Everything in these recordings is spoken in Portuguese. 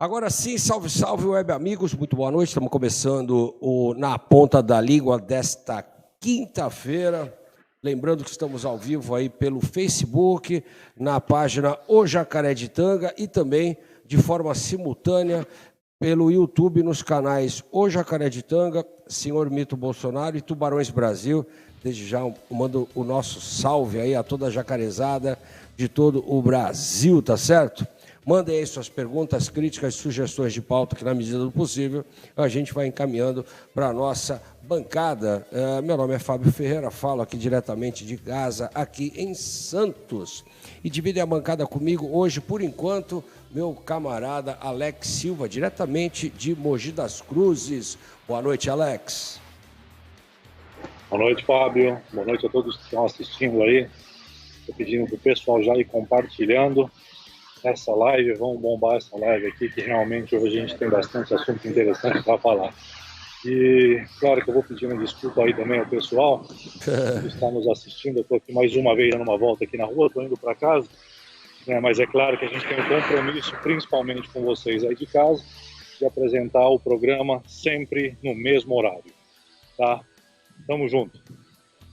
Agora sim, salve, salve, web amigos, muito boa noite. Estamos começando o Na Ponta da Língua desta quinta-feira. Lembrando que estamos ao vivo aí pelo Facebook, na página O Jacareditanga e também de forma simultânea pelo YouTube nos canais O Jacareditanga, Senhor Mito Bolsonaro e Tubarões Brasil. Desde já mando o nosso salve aí a toda a jacarezada de todo o Brasil, tá certo? Mandem aí suas perguntas, críticas, sugestões de pauta, que na medida do possível a gente vai encaminhando para a nossa bancada. Meu nome é Fábio Ferreira, falo aqui diretamente de casa, aqui em Santos. E divide a bancada comigo hoje, por enquanto, meu camarada Alex Silva, diretamente de Mogi das Cruzes. Boa noite, Alex. Boa noite, Fábio. Boa noite a todos que estão assistindo aí. Estou pedindo para o pessoal já ir compartilhando essa live, vamos bombar essa live aqui, que realmente hoje a gente tem bastante assunto interessante para falar. E claro que eu vou pedindo desculpa aí também ao pessoal que está nos assistindo. Eu estou aqui mais uma vez dando uma volta aqui na rua, estou indo para casa, né? Mas é claro que a gente tem um compromisso, principalmente com vocês aí de casa, de apresentar o programa sempre no mesmo horário, tá? Tamo junto.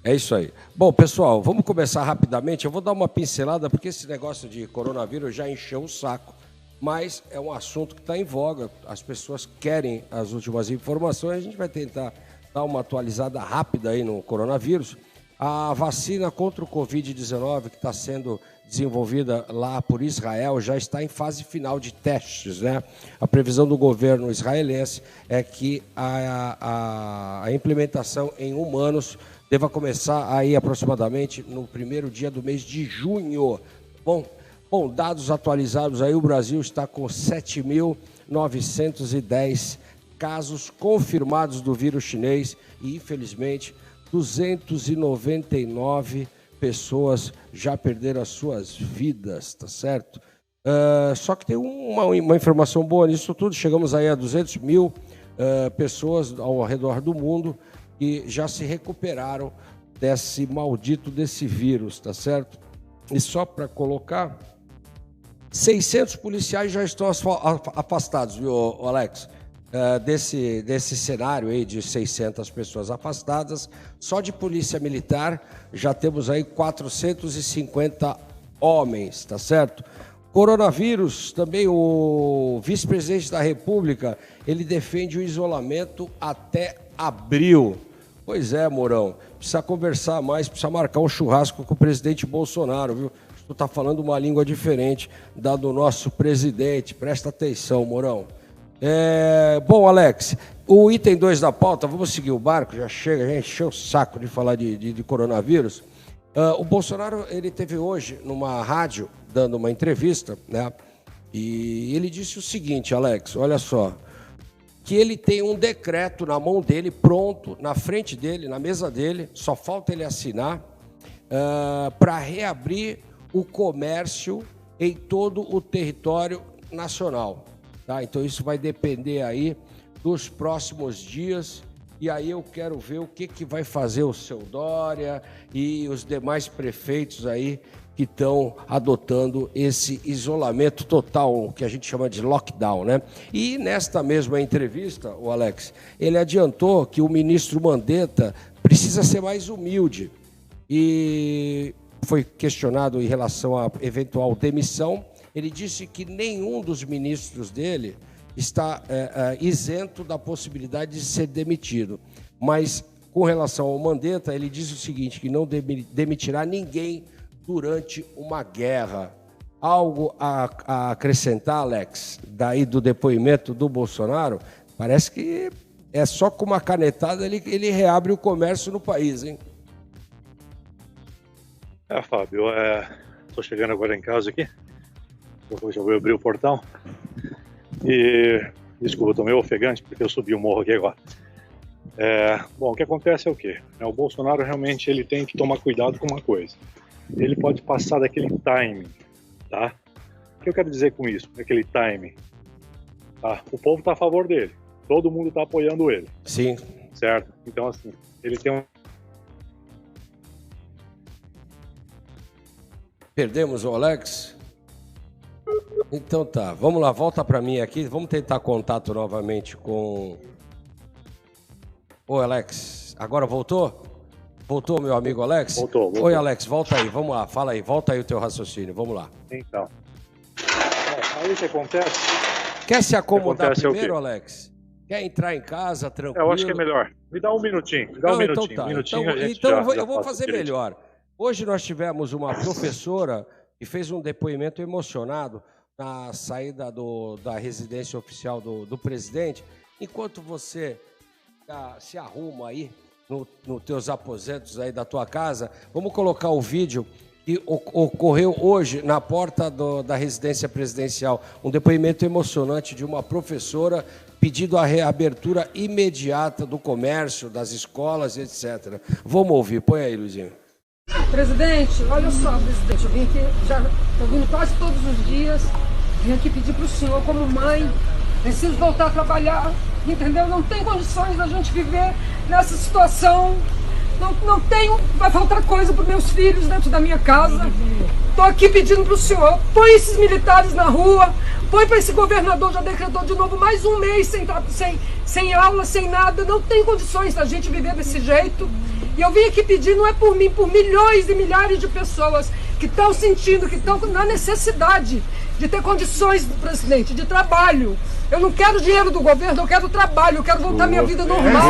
É isso aí. Bom, pessoal, vamos começar rapidamente. Eu vou dar uma pincelada, porque esse negócio de coronavírus já encheu o saco, mas é um assunto que está em voga. As pessoas querem as últimas informações. A gente vai tentar dar uma atualizada rápida aí no coronavírus. A vacina contra o Covid-19, que está sendo desenvolvida lá por Israel, já está em fase final de testes, né? A previsão do governo israelense é que a implementação em humanos deva começar aí aproximadamente no primeiro dia do mês de junho. Bom, dados atualizados aí, o Brasil está com 7.910 casos confirmados do vírus chinês e, infelizmente, 299 pessoas já perderam as suas vidas, tá certo? Só que tem uma informação boa nisso tudo. Chegamos aí a 200 mil pessoas ao redor do mundo que já se recuperaram desse vírus, tá certo? E só para colocar, 600 policiais já estão afastados, viu, Alex? Desse cenário aí de 600 pessoas afastadas, só de polícia militar já temos aí 450 homens, tá certo? Coronavírus, também o vice-presidente da República, ele defende o isolamento até abril. Pois é, Mourão, precisa conversar mais, precisa marcar um churrasco com o presidente Bolsonaro, viu? Tu tá falando uma língua diferente da do nosso presidente, presta atenção, Mourão. Bom, Alex, o item 2 da pauta, vamos seguir o barco, já chega, a gente encheu o saco de falar de coronavírus. O Bolsonaro, ele teve hoje numa rádio, dando uma entrevista, né? E ele disse o seguinte, Alex, olha só, que ele tem um decreto na mão dele, pronto, na frente dele, na mesa dele, só falta ele assinar, para reabrir o comércio em todo o território nacional. Tá? Então isso vai depender aí dos próximos dias, e aí eu quero ver o que vai fazer o seu Dória e os demais prefeitos aí que estão adotando esse isolamento total, que a gente chama de lockdown, né? E nesta mesma entrevista, o Alex, ele adiantou que o ministro Mandetta precisa ser mais humilde e foi questionado em relação à eventual demissão. Ele disse que nenhum dos ministros dele está isento da possibilidade de ser demitido, mas com relação ao Mandetta, ele disse o seguinte, que não demitirá ninguém durante uma guerra. Algo a acrescentar, Alex, daí do depoimento do Bolsonaro? Parece que é só com uma canetada ele reabre o comércio no país, hein? Fábio, estou chegando agora em casa aqui, eu já vou abrir o portão e, desculpa, estou meio ofegante porque eu subi o morro aqui agora. Bom, o que acontece é o quê? O Bolsonaro realmente ele tem que tomar cuidado com uma coisa. Ele pode passar daquele timing, tá? O que eu quero dizer com isso, daquele timing? Tá? O povo está a favor dele, todo mundo está apoiando ele. Sim. Certo? Então, assim, ele tem um... Perdemos o Alex? Então tá, vamos lá, volta para mim aqui, vamos tentar contato novamente com... Ô, Alex, agora voltou? Voltou, meu amigo Alex? Voltou. Oi, Alex, volta aí, vamos lá, fala aí, volta aí o teu raciocínio, vamos lá. Então, aí o que acontece? Quer se acomodar acontece primeiro, Alex? Quer entrar em casa, tranquilo? Eu acho que é melhor. Me dá um minutinho, Então tá. Então eu vou fazer melhor. Hoje nós tivemos uma professora que fez um depoimento emocionado na saída da residência oficial do presidente. Enquanto você se arruma aí nos teus aposentos aí da tua casa, vamos colocar o vídeo que ocorreu hoje na porta da residência presidencial. Um depoimento emocionante de uma professora pedindo a reabertura imediata do comércio, das escolas, etc. Vamos ouvir. Põe aí, Luizinho. Presidente, olha só, presidente, eu vim aqui, já estou vindo quase todos os dias, vim aqui pedir para o senhor, como mãe, preciso voltar a trabalhar, entendeu? Não tem condições da gente viver nessa situação, não tenho, vai faltar coisa para os meus filhos dentro da minha casa. Estou aqui pedindo para o senhor, põe esses militares na rua, põe para esse governador, já decretou de novo mais um mês sem aula, sem nada, não tem condições da gente viver desse jeito. E eu vim aqui pedir, não é por mim, por milhões e milhares de pessoas que estão sentindo, que estão na necessidade de ter condições, presidente, de trabalho. Eu não quero dinheiro do governo, eu quero trabalho, eu quero voltar à minha vida normal.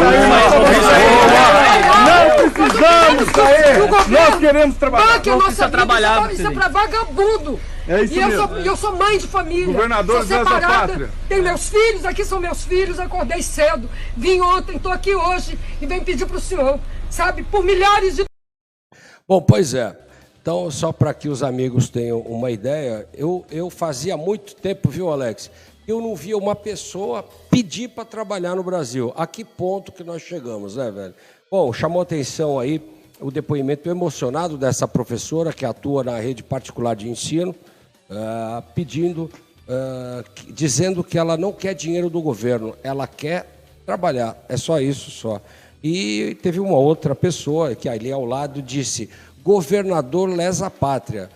Não precisamos sair, nós queremos trabalhar. Que a nossa vida, isso é para vagabundo. É isso mesmo. Eu sou mãe de família, Governador sou separada, tenho meus filhos, aqui são meus filhos, acordei cedo, vim ontem, estou aqui hoje e venho pedir para o senhor, sabe, por milhares de... Bom, pois é. Então, só para que os amigos tenham uma ideia, eu fazia muito tempo, viu, Alex, que eu não via uma pessoa pedir para trabalhar no Brasil. A que ponto que nós chegamos, né, velho? Bom, chamou atenção aí o depoimento emocionado dessa professora que atua na rede particular de ensino, dizendo que ela não quer dinheiro do governo, ela quer trabalhar, é só isso, só. E teve uma outra pessoa que ali ao lado disse, governador lesa pátria,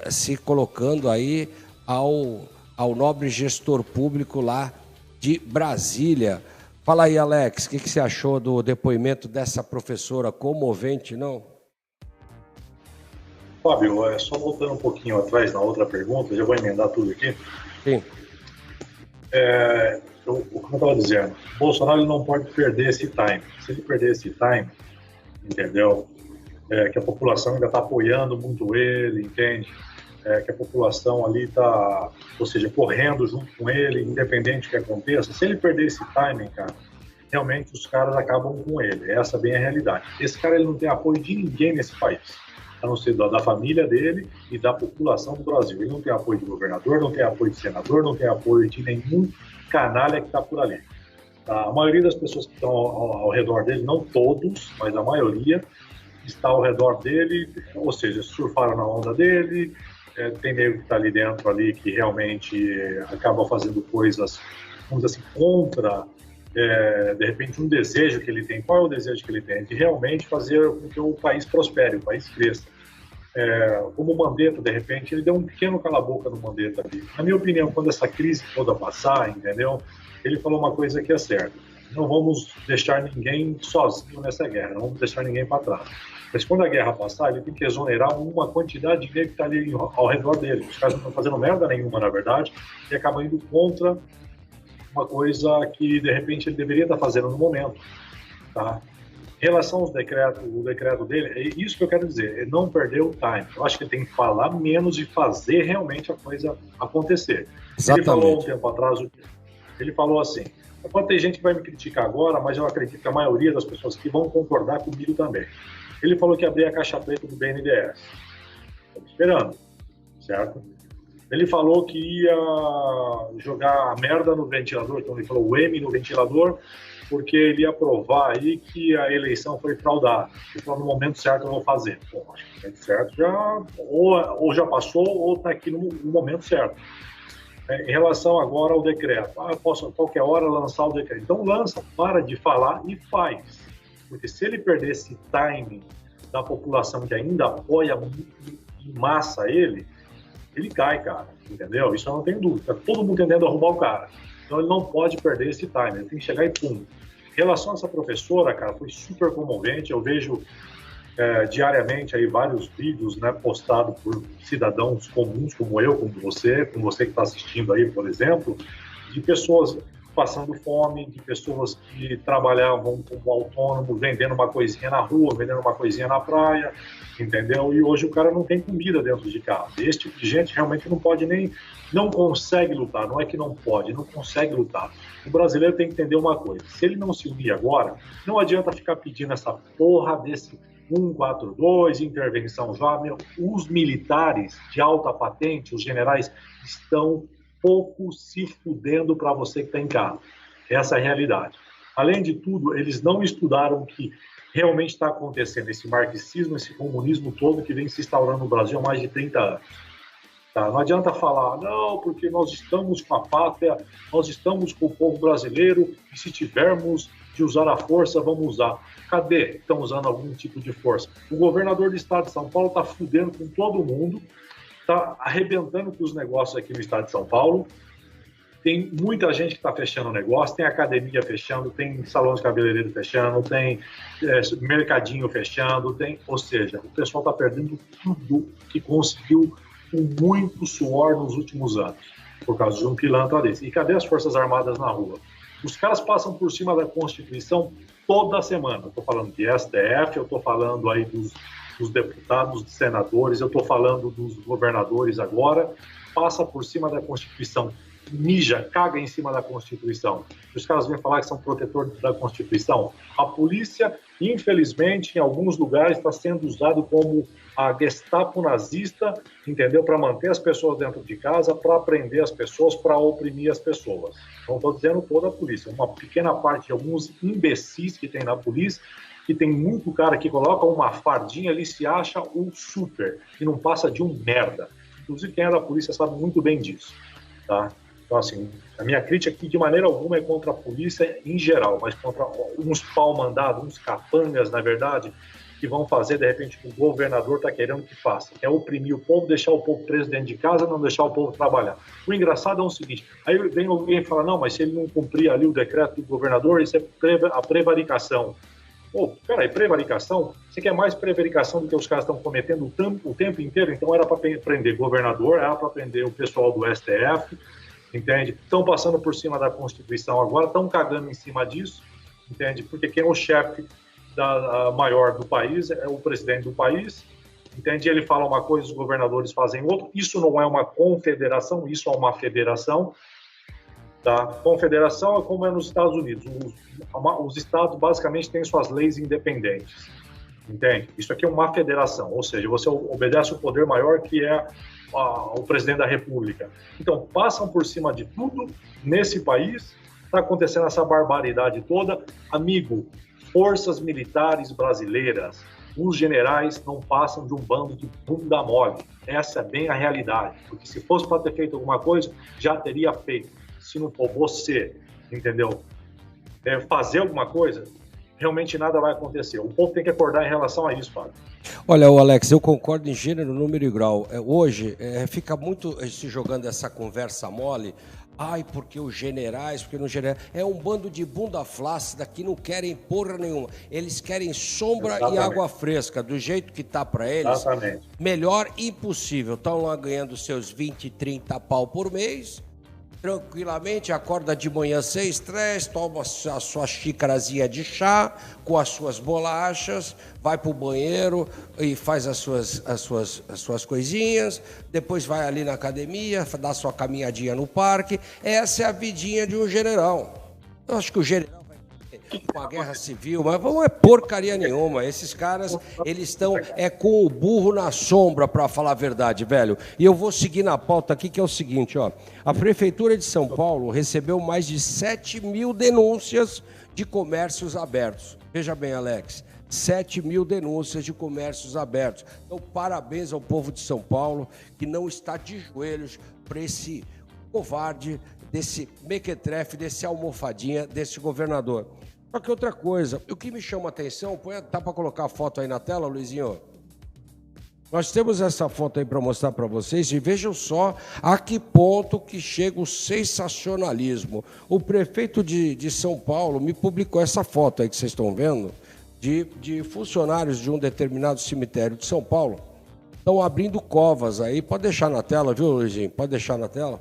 se colocando aí ao nobre gestor público lá de Brasília. Fala aí, Alex, o que você achou do depoimento dessa professora comovente, não? Fábio, só voltando um pouquinho atrás na outra pergunta, já vou emendar tudo aqui. Sim. Como eu estava dizendo, o Bolsonaro não pode perder esse time. Se ele perder esse time, entendeu? Que a população ainda está apoiando muito ele, entende? Que a população ali está, ou seja, correndo junto com ele, independente do que aconteça. Se ele perder esse timing, cara, realmente os caras acabam com ele. Essa bem é a realidade. Esse cara ele não tem apoio de ninguém nesse país, a não ser da família dele e da população do Brasil. Ele não tem apoio de governador, não tem apoio de senador, não tem apoio de nenhum canalha que está por ali. A maioria das pessoas que estão ao redor dele, não todos, mas a maioria, está ao redor dele, ou seja, surfaram na onda dele, tem meio que está ali dentro ali que realmente acaba fazendo coisas, vamos dizer assim, contra, de repente, um desejo que ele tem. Qual é o desejo que ele tem? De realmente fazer com que o país prospere, o país cresça. Como o Mandetta, de repente, ele deu um pequeno cala-boca no Mandetta ali. Na minha opinião, quando essa crise toda passar, entendeu? Ele falou uma coisa que é certa. Não vamos deixar ninguém sozinho nessa guerra, não vamos deixar ninguém para trás. Mas quando a guerra passar, ele tem que exonerar uma quantidade de dinheiro que está ali ao redor dele. Os caras não estão fazendo merda nenhuma, na verdade, e acabam indo contra uma coisa que, de repente, ele deveria estar fazendo no momento. Tá? Em relação ao decreto dele, é isso que eu quero dizer, ele não perdeu o time. Eu acho que ele tem que falar menos e fazer realmente a coisa acontecer. Exatamente. Ele falou um tempo atrás, ele falou assim, pode ter gente que vai me criticar agora, mas eu acredito que a maioria das pessoas que vão concordar comigo também. Ele falou que ia abrir a caixa preta do BNDES. Estamos esperando, certo? Ele falou que ia jogar a merda no ventilador, então ele falou o M no ventilador, porque ele ia provar aí que a eleição foi fraudada. Ele falou, no momento certo eu vou fazer. Bom, acho que no momento certo já, ou já passou, ou está aqui no momento certo. Em relação agora ao decreto, posso a qualquer hora lançar o decreto. Então lança, para de falar e faz. Porque se ele perder esse timing da população que ainda apoia muito em massa ele ele cai, cara, entendeu? Isso eu não tenho dúvida. Tá todo mundo tentando arrumar o cara. Então ele não pode perder esse time, ele tem que chegar e pum. Em relação a essa professora, cara, foi super comovente. Eu vejo diariamente aí vários vídeos, né, postados por cidadãos comuns como eu, como você que está assistindo aí, por exemplo, de pessoas passando fome, de pessoas que trabalhavam como autônomos, vendendo uma coisinha na rua, vendendo uma coisinha na praia, entendeu? E hoje o cara não tem comida dentro de casa. Esse tipo de gente realmente não consegue lutar, não é que não pode, não consegue lutar. O brasileiro tem que entender uma coisa, se ele não se unir agora, não adianta ficar pedindo essa porra desse 142, intervenção já. Os militares de alta patente, os generais, estão pouco se fudendo para você que está em casa. Essa é a realidade. Além de tudo, eles não estudaram o que realmente está acontecendo, esse marxismo, esse comunismo todo que vem se instaurando no Brasil há mais de 30 anos. Tá? Não adianta falar, não, porque nós estamos com a pátria, nós estamos com o povo brasileiro, e se tivermos de usar a força, vamos usar. Cadê? Estão usando algum tipo de força. O governador do estado de São Paulo está fudendo com todo mundo, está arrebentando com os negócios aqui no estado de São Paulo. Tem muita gente que está fechando o negócio, tem academia fechando, tem salão de cabeleireiro fechando, tem mercadinho fechando, ou seja, o pessoal está perdendo tudo que conseguiu com muito suor nos últimos anos, por causa de um pilantra desse. E cadê as Forças Armadas na rua? Os caras passam por cima da Constituição toda semana. Eu estou falando de STF, eu estou falando aí dos deputados, dos senadores, eu estou falando dos governadores agora, passa por cima da Constituição, mija, caga em cima da Constituição. Os caras vêm falar que são protetores da Constituição. A polícia, infelizmente, em alguns lugares está sendo usado como a Gestapo nazista, entendeu? Para manter as pessoas dentro de casa, para prender as pessoas, para oprimir as pessoas. Não estou dizendo toda a polícia, uma pequena parte de alguns imbecis que tem na polícia, que tem muito cara que coloca uma fardinha ali, se acha um super, e não passa de um merda. Inclusive, quem é da polícia sabe muito bem disso, tá? Então, assim, a minha crítica aqui de maneira alguma é contra a polícia em geral, mas contra uns pau-mandados, uns capangas, na verdade, que vão fazer, de repente, o que o governador está querendo que faça, que é oprimir o povo, deixar o povo preso dentro de casa, não deixar o povo trabalhar. O engraçado é o seguinte, aí vem alguém e fala, não, mas se ele não cumprir ali o decreto do governador, isso é a prevaricação. Pô, peraí, prevaricação? Você quer mais prevaricação do que os caras estão cometendo o tempo inteiro? Então era para prender governador, era para prender o pessoal do STF, entende? Estão passando por cima da Constituição agora, estão cagando em cima disso, entende? Porque quem é o chefe maior do país é o presidente do país, entende? Ele fala uma coisa, os governadores fazem outra. Isso não é uma confederação, isso é uma federação. Tá? Confederação é como é nos Estados Unidos. Os estados basicamente têm suas leis independentes, entende? Isso aqui é uma federação, ou seja, você obedece o poder maior que é o presidente da República. Então, passam por cima de tudo nesse país, está acontecendo essa barbaridade toda. Amigo, forças militares brasileiras, os generais não passam de um bando de bunda mole. Essa é bem a realidade, porque se fosse para ter feito alguma coisa, já teria feito. Se não for você, entendeu? Fazer alguma coisa, realmente nada vai acontecer. O povo tem que acordar em relação a isso, Fábio. Olha, Alex, eu concordo em gênero, número e grau. Hoje fica muito se jogando essa conversa mole. Ai, porque os generais, porque no general é um bando de bunda flácida que não querem porra nenhuma. Eles querem sombra Exatamente. E água fresca, do jeito que tá para eles. Exatamente. Melhor impossível. Estão lá ganhando seus 20, 30 pau por mês. Tranquilamente, acorda de manhã sem estresse, toma a sua xícarazinha de chá com as suas bolachas, vai para o banheiro e faz as suas coisinhas, depois vai ali na academia, dá sua caminhadinha no parque. Essa é a vidinha de um general. Eu acho que o general vai ter uma guerra civil, mas não é porcaria nenhuma. Esses caras, eles estão com o burro na sombra, para falar a verdade, velho. E eu vou seguir na pauta aqui, que é o seguinte, ó. A Prefeitura de São Paulo recebeu mais de 7 mil denúncias de comércios abertos. Veja bem, Alex, 7 mil denúncias de comércios abertos. Então, parabéns ao povo de São Paulo, que não está de joelhos para esse covarde, desse mequetrefe, desse almofadinha, desse governador. Só que outra coisa, o que me chama a atenção, tá para colocar a foto aí na tela, Luizinho? Nós temos essa foto aí para mostrar para vocês e vejam só a que ponto que chega o sensacionalismo. O prefeito de São Paulo me publicou essa foto aí que vocês estão vendo de funcionários de um determinado cemitério de São Paulo. Estão abrindo covas aí. Pode deixar na tela, viu, Luizinho? Pode deixar na tela.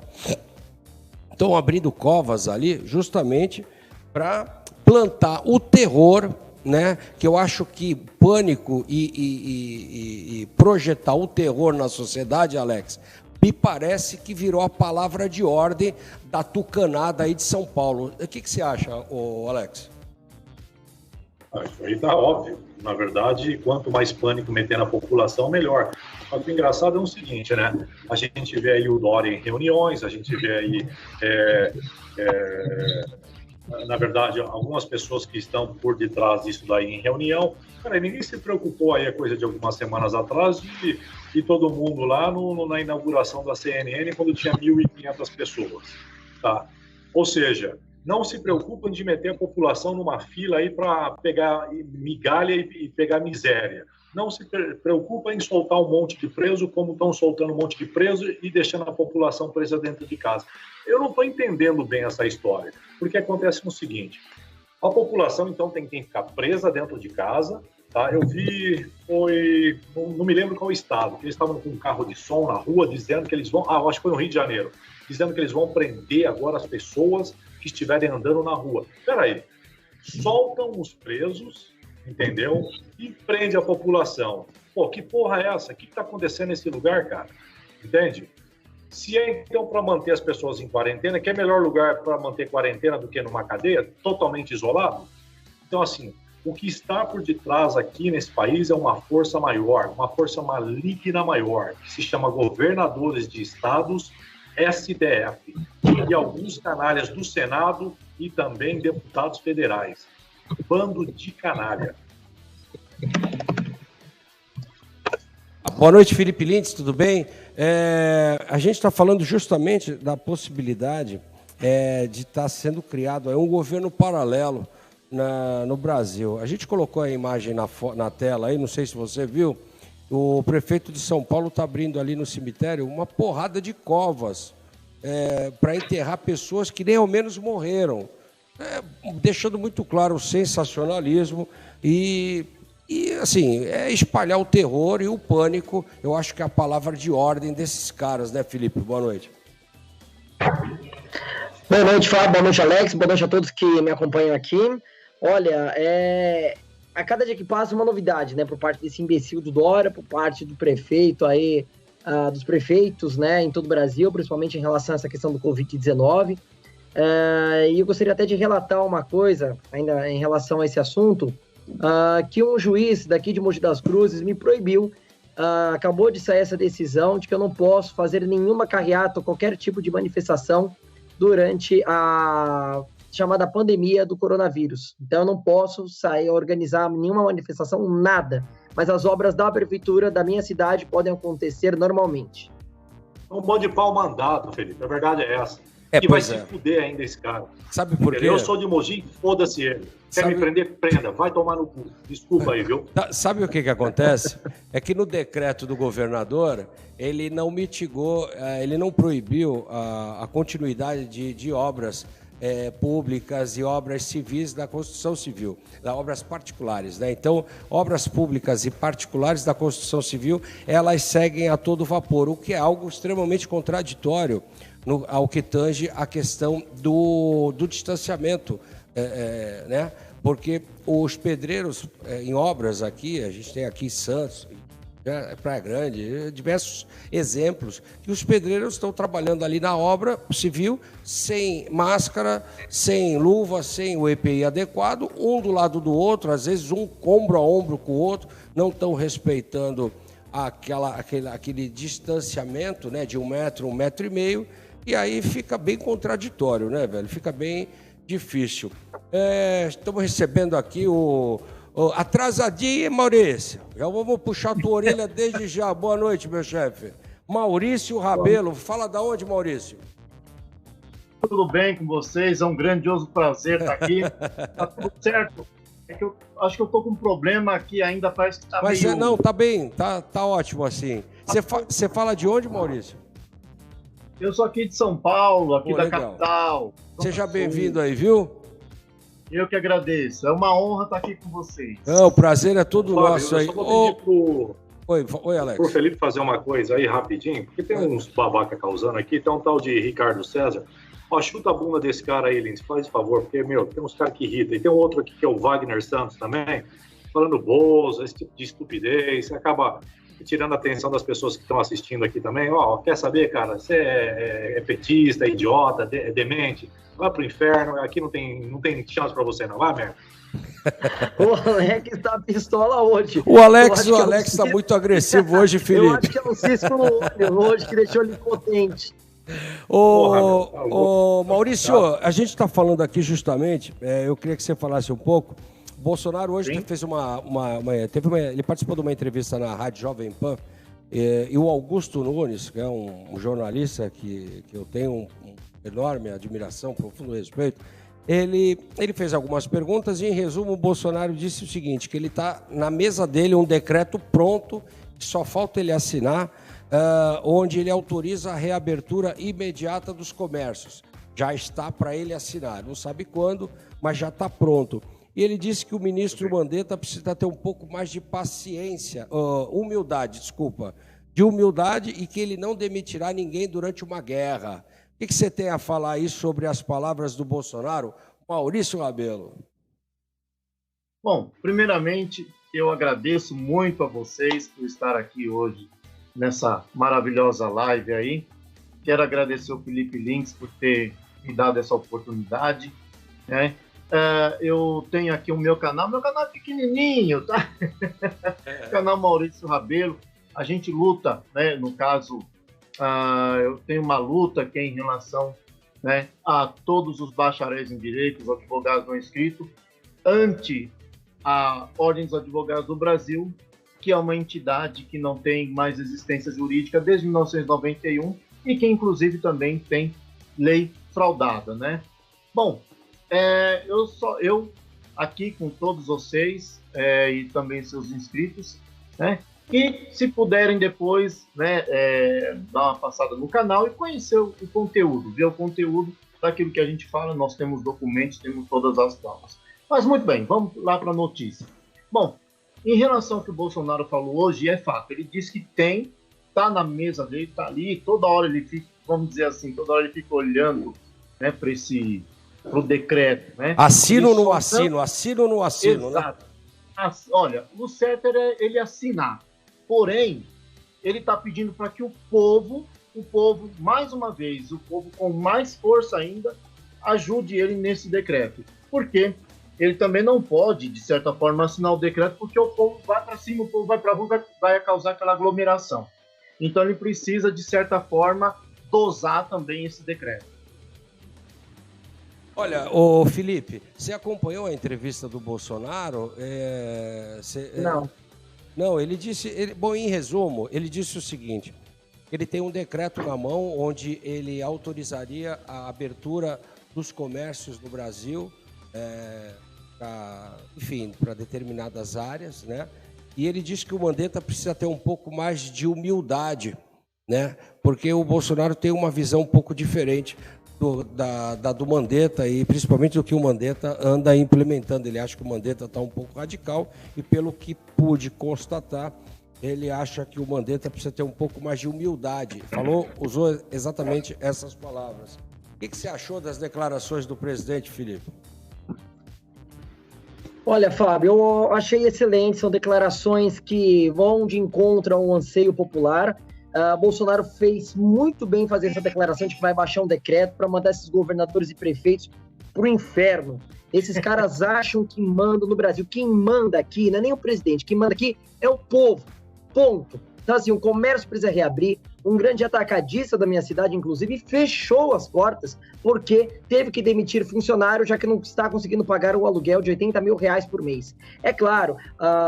Estão abrindo covas ali justamente para plantar o terror, né? Que eu acho que pânico e projetar o terror na sociedade, Alex, me parece que virou a palavra de ordem da tucanada aí de São Paulo. O que você acha, Alex? Isso aí tá óbvio. Na verdade, quanto mais pânico meter na população, melhor. Mas o engraçado é o seguinte, né? A gente vê aí o Dória em reuniões, a gente vê aí... na verdade, algumas pessoas que estão por detrás disso daí em reunião. Cara, ninguém se preocupou aí, a coisa de algumas semanas atrás, de todo mundo lá na inauguração da CNN, quando tinha 1.500 pessoas, tá? Ou seja, não se preocupam de meter a população numa fila aí para pegar migalha e pegar miséria. Não se preocupa em soltar um monte de preso, como estão soltando um monte de preso e deixando a população presa dentro de casa. Eu não estou entendendo bem essa história, porque acontece o seguinte: a população, então, tem que ficar presa dentro de casa, tá? Eu vi, não me lembro qual estado, que eles estavam com um carro de som na rua, dizendo que eles vão, acho que foi no Rio de Janeiro, dizendo que eles vão prender agora as pessoas que estiverem andando na rua. Peraí, soltam os presos, entendeu? E prende a população. Pô, que porra é essa? O que está acontecendo nesse lugar, cara? Entende? Se é, então, para manter as pessoas em quarentena, que é melhor lugar para manter quarentena do que numa cadeia, totalmente isolado? Então, assim, o que está por detrás aqui nesse país é uma força maior, uma força maligna maior, que se chama governadores de estados, STF, e alguns canalhas do Senado e também deputados federais. Bando de canalha. Boa noite, Felipe Lindes, tudo bem? A gente está falando justamente da possibilidade de estar sendo criado um governo paralelo no Brasil. A gente colocou a imagem na tela aí, não sei se você viu, o prefeito de São Paulo está abrindo ali no cemitério uma porrada de covas para enterrar pessoas que nem ao menos morreram, deixando muito claro o sensacionalismo e assim, espalhar o terror e o pânico. Eu acho que é a palavra de ordem desses caras, né, Felipe? Boa noite. Boa noite, Fábio. Boa noite, Alex. Boa noite a todos que me acompanham aqui. Olha, a cada dia que passa uma novidade, né, por parte desse imbecil do Dória, por parte do prefeito aí, dos prefeitos, né, em todo o Brasil, principalmente em relação a essa questão do Covid-19. E eu gostaria até de relatar uma coisa, ainda em relação a esse assunto, que um juiz daqui de Mogi das Cruzes me proibiu, acabou de sair essa decisão de que eu não posso fazer nenhuma carreata ou qualquer tipo de manifestação durante a chamada pandemia do coronavírus. Então eu não posso sair, organizar nenhuma manifestação, nada. Mas as obras da prefeitura da minha cidade podem acontecer normalmente. Um monte de pau mandado, Felipe. A verdade é essa. E vai se fuder ainda esse cara. Sabe por quê? Eu sou de Mogi, foda-se ele. Quer me prender? Prenda. Vai tomar no cu. Desculpa aí, viu? Sabe o que acontece? É que no decreto do governador, ele não mitigou, ele não proibiu a continuidade de obras públicas e obras civis da construção civil, das obras particulares, né? Então, obras públicas e particulares da construção civil, elas seguem a todo vapor, o que é algo extremamente contraditório ao que tange a questão do distanciamento, né? Porque os pedreiros em obras aqui, a gente tem aqui em Santos, Praia Grande, diversos exemplos, que os pedreiros estão trabalhando ali na obra civil sem máscara, sem luva, sem o EPI adequado, um do lado do outro, às vezes um ombro a ombro com o outro, não estão respeitando aquele distanciamento, né, de 1 metro, 1,5 metros, e aí fica bem contraditório, né, velho? Fica bem difícil. Estamos recebendo aqui atrasadinho, Maurício. Já vou puxar a tua orelha desde já. Boa noite, meu chefe. Maurício Rabelo. Fala da onde, Maurício? Tudo bem com vocês? É um grandioso prazer estar aqui. Tá tudo certo? É que eu acho que eu tô com um problema aqui ainda, parece que tá Mas meio... não, tá bem, tá ótimo assim. Você fala de onde, Maurício? Eu sou aqui de São Paulo, aqui da legal. capital. Seja bem-vindo aí, viu? Eu que agradeço. É uma honra estar aqui com vocês. Não, o prazer é todo Fábio, nosso aí. Eu só vou pedir Oi, Alex. pro Felipe fazer uma coisa aí rapidinho, porque tem uns babaca causando aqui, tem um tal de Ricardo César. Ó, chuta a bunda desse cara aí, Lins, faz favor, porque, tem uns caras que irritam. E tem um outro aqui que é o Wagner Santos também, falando Bozo, esse tipo de estupidez, você acaba tirando a atenção das pessoas que estão assistindo aqui também. Ó, quer saber, cara, você é petista, é idiota, é demente, vai pro inferno, aqui não tem chance pra você não, vai, merda. O Alex tá pistola hoje. O Alex tá muito agressivo hoje, Felipe. Eu acho que é um cisco no olho hoje que deixou ele impotente. Ô, Maurício, a gente está falando aqui justamente, eu queria que você falasse um pouco. O Bolsonaro hoje fez ele participou de uma entrevista na Rádio Jovem Pan, e o Augusto Nunes, que é um jornalista que eu tenho uma enorme admiração, profundo respeito, ele fez algumas perguntas e, em resumo, o Bolsonaro disse o seguinte, que ele está na mesa dele um decreto pronto, que só falta ele assinar, onde ele autoriza a reabertura imediata dos comércios. Já está para ele assinar, não sabe quando, mas já está pronto. E ele disse que o ministro Mandetta precisa ter um pouco mais de paciência, humildade e que ele não demitirá ninguém durante uma guerra. O que você tem a falar aí sobre as palavras do Bolsonaro? Maurício Rabelo. Bom, primeiramente, eu agradeço muito a vocês por estar aqui hoje nessa maravilhosa live aí. Quero agradecer ao Felipe Lins por ter me dado essa oportunidade, né? Eu tenho aqui o meu canal é pequenininho, tá? O canal Maurício Rabelo. A gente luta, né? No caso, eu tenho uma luta que é em relação, né, a todos os bacharéis em direito, os advogados não inscritos, ante a Ordem dos Advogados do Brasil, que é uma entidade que não tem mais existência jurídica desde 1991 e que, inclusive, também tem lei fraudada, né? Bom, eu aqui com todos vocês e também seus inscritos, né? E se puderem depois, né, dar uma passada no canal e conhecer o conteúdo, ver o conteúdo daquilo que a gente fala, nós temos documentos, temos todas as provas. Mas muito bem, vamos lá para a notícia. Bom, em relação ao que o Bolsonaro falou hoje, é fato, ele disse que está na mesa dele, está ali, toda hora ele fica, vamos dizer assim, toda hora ele fica olhando, né, para o decreto. Né? Assino ou não assino? Assino ou não assino? Exato. Né? Olha, o certo é ele assinar. Porém, ele está pedindo para que o povo, mais uma vez, o povo com mais força ainda, ajude ele nesse decreto. Por quê? Ele também não pode, de certa forma, assinar o decreto, porque o povo vai para cima, o povo vai para a rua, vai causar aquela aglomeração. Então, ele precisa, de certa forma, dosar também esse decreto. Olha, ô Felipe, você acompanhou a entrevista do Bolsonaro? Não. Não, ele disse, em resumo, ele disse o seguinte, ele tem um decreto na mão onde ele autorizaria a abertura dos comércios no Brasil, para determinadas áreas, né? E ele disse que o Mandetta precisa ter um pouco mais de humildade, né? Porque o Bolsonaro tem uma visão um pouco diferente do Mandetta e principalmente do que o Mandetta anda implementando. Ele acha que o Mandetta está um pouco radical e, pelo que pude constatar, ele acha que o Mandetta precisa ter um pouco mais de humildade. Usou exatamente essas palavras. O que você achou das declarações do presidente, Felipe? Olha, Fábio, eu achei excelente. São declarações que vão de encontro a um anseio popular. Bolsonaro fez muito bem fazer essa declaração de que vai baixar um decreto para mandar esses governadores e prefeitos para o inferno. Esses caras acham que mandam no Brasil. Quem manda aqui não é nem o presidente. Quem manda aqui é o povo. Ponto. Então, assim, o comércio precisa reabrir, Um grande atacadista da minha cidade, inclusive, fechou as portas porque teve que demitir funcionário, já que não está conseguindo pagar o aluguel de R$80 mil por mês. É claro,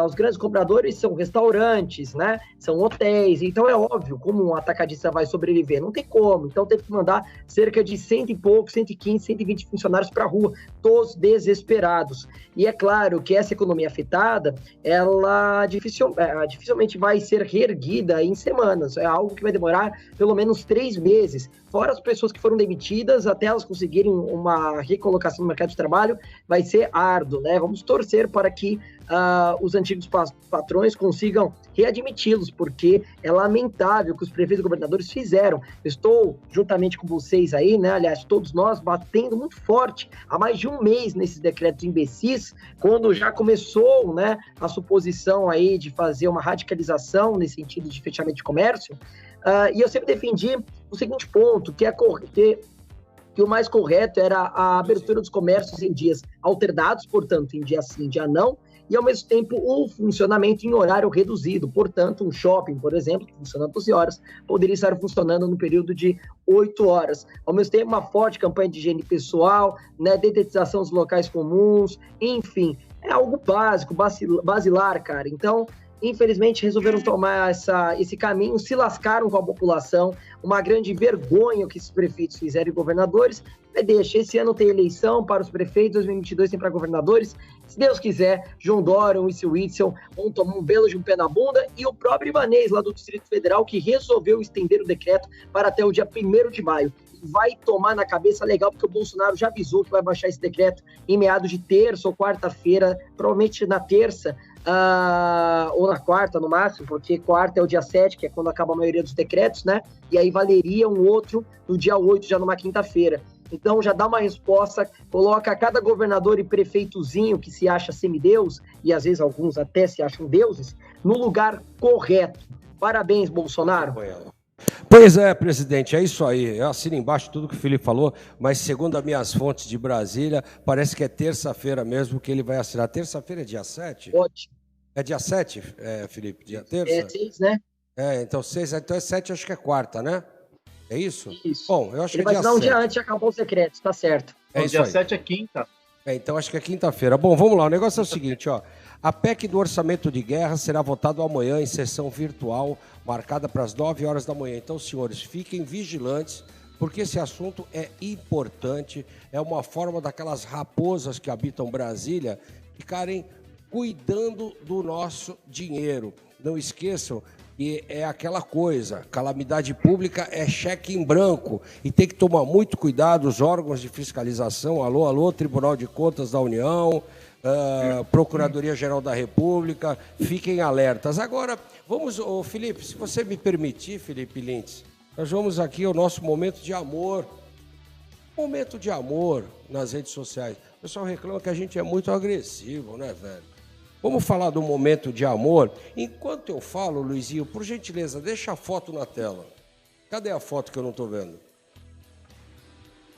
os grandes compradores são restaurantes, né? São hotéis, então é óbvio como um atacadista vai sobreviver. Não tem como, então teve que mandar cerca de 100 e pouco, 115, 120 funcionários para a rua, todos desesperados. E é claro que essa economia afetada, ela dificilmente vai ser reerguida em semanas. É algo que vai demorar pelo menos 3 meses. Fora as pessoas que foram demitidas, até elas conseguirem uma recolocação no mercado de trabalho, vai ser árduo, né? Vamos torcer para que os antigos patrões consigam readmiti-los, porque é lamentável o que os prefeitos e governadores fizeram. Estou, juntamente com vocês aí, né, aliás, todos nós, batendo muito forte há mais de um mês nesses decretos imbecis, quando já começou, né, a suposição aí de fazer uma radicalização nesse sentido de fechamento de comércio. E eu sempre defendi o seguinte ponto, que o mais correto era a abertura dos comércios em dias alternados, portanto, em dia sim, dia não, e, ao mesmo tempo, o funcionamento em horário reduzido. Portanto, um shopping, por exemplo, que funciona 12 horas, poderia estar funcionando no período de 8 horas. Ao mesmo tempo, uma forte campanha de higiene pessoal, né, detetização dos locais comuns, enfim, é algo básico, basilar, cara. Então, infelizmente, resolveram tomar esse caminho, se lascaram com a população, uma grande vergonha o que esses prefeitos fizeram e governadores. Deixa, esse ano tem eleição para os prefeitos, 2022 tem para governadores. Se Deus quiser, João Dória e seu Witzel vão tomar um belo de um pé na bunda, e o próprio Ibanez, lá do Distrito Federal, que resolveu estender o decreto para até o dia 1º de maio. Vai tomar na cabeça legal, porque o Bolsonaro já avisou que vai baixar esse decreto em meados de terça ou quarta-feira, provavelmente na terça, ou na quarta no máximo, porque quarta é o dia 7, que é quando acaba a maioria dos decretos, né? E aí valeria um outro no dia 8, já numa quinta-feira. Então já dá uma resposta, coloca cada governador e prefeitozinho que se acha semideus, e às vezes alguns até se acham deuses, no lugar correto. Parabéns, Bolsonaro. Pois é, presidente, é isso aí. Eu assino embaixo tudo que o Felipe falou, mas segundo as minhas fontes de Brasília, parece que é terça-feira mesmo que ele vai assinar. Terça-feira é dia 7? Ótimo. É dia 7, Felipe? Dia terça? É 6, né? Então 6, então é 7, acho que é quarta, né? É isso? Isso. Bom, eu acho ele que é dia 7. Ele vai assinar um dia antes de acabar os decretos, tá certo. Dia 7 é quinta. Então acho que é quinta-feira. Bom, vamos lá, o negócio é o seguinte, ó. A PEC do orçamento de guerra será votada amanhã em sessão virtual, marcada para as 9 horas da manhã. Então, senhores, fiquem vigilantes, porque esse assunto é importante, é uma forma daquelas raposas que habitam Brasília ficarem cuidando do nosso dinheiro. Não esqueçam que é aquela coisa, calamidade pública é cheque em branco e tem que tomar muito cuidado os órgãos de fiscalização, alô, Tribunal de Contas da União, Procuradoria-Geral da República, fiquem alertas. Agora, vamos, Felipe, se você me permitir, Felipe Lintz, nós vamos aqui ao nosso momento de amor nas redes sociais. O pessoal reclama que a gente é muito agressivo, né, velho? Vamos falar do momento de amor. Enquanto eu falo, Luizinho, por gentileza, deixa a foto na tela. Cadê a foto que eu não estou vendo?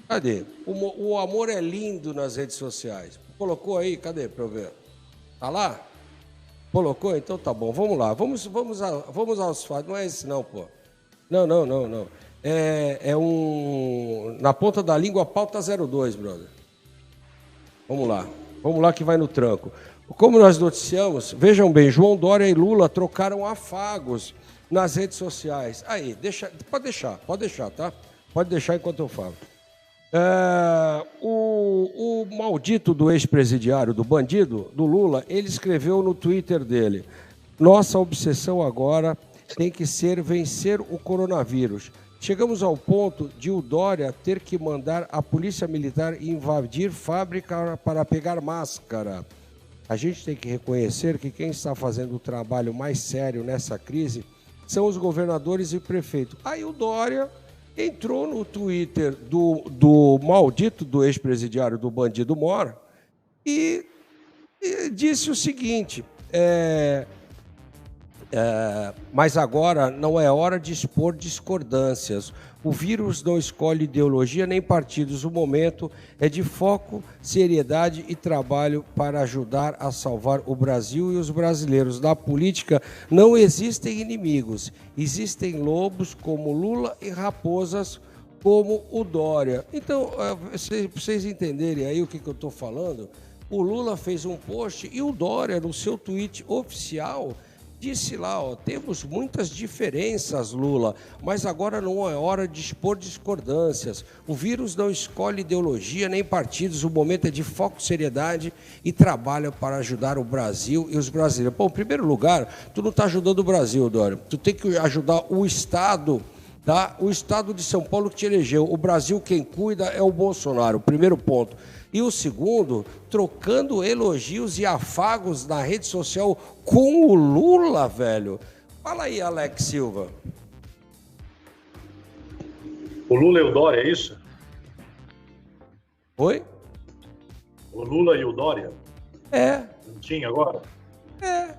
Cadê? O amor é lindo nas redes sociais. Colocou aí? Cadê para eu ver? Tá lá? Colocou? Então tá bom. Vamos lá. Vamos aos fatos. Não é esse não, pô. Não. É na ponta da língua, pauta 02, brother. Vamos lá que vai no tranco. Como nós noticiamos, vejam bem, João Dória e Lula trocaram afagos nas redes sociais. Aí, pode deixar, tá? Pode deixar enquanto eu falo. O maldito do ex-presidiário, do bandido, do Lula, ele escreveu no Twitter dele: nossa obsessão agora tem que ser vencer o coronavírus. Chegamos ao ponto de o Dória ter que mandar a polícia militar invadir fábrica para pegar máscara. A gente tem que reconhecer que quem está fazendo o trabalho mais sério nessa crise são os governadores e o prefeito. Aí o Dória entrou no Twitter do maldito do ex-presidiário do bandido Mor e disse o seguinte, Mas agora não é hora de expor discordâncias. O vírus não escolhe ideologia nem partidos. O momento é de foco, seriedade e trabalho para ajudar a salvar o Brasil e os brasileiros. Na política não existem inimigos, existem lobos como Lula e raposas como o Dória. Então, para vocês entenderem aí o que eu estou falando, o Lula fez um post e o Dória, no seu tweet oficial, disse lá, temos muitas diferenças, Lula, mas agora não é hora de expor discordâncias. O vírus não escolhe ideologia nem partidos, o momento é de foco, seriedade e trabalho para ajudar o Brasil e os brasileiros. Bom, em primeiro lugar, tu não está ajudando o Brasil, Dória. Tu tem que ajudar o Estado, tá? O Estado de São Paulo que te elegeu. O Brasil quem cuida é o Bolsonaro, primeiro ponto. E o segundo, trocando elogios e afagos na rede social com o Lula, velho. Fala aí, Alex Silva. O Lula e o Dória, é isso? Oi? O Lula e o Dória? É. Não tinha agora?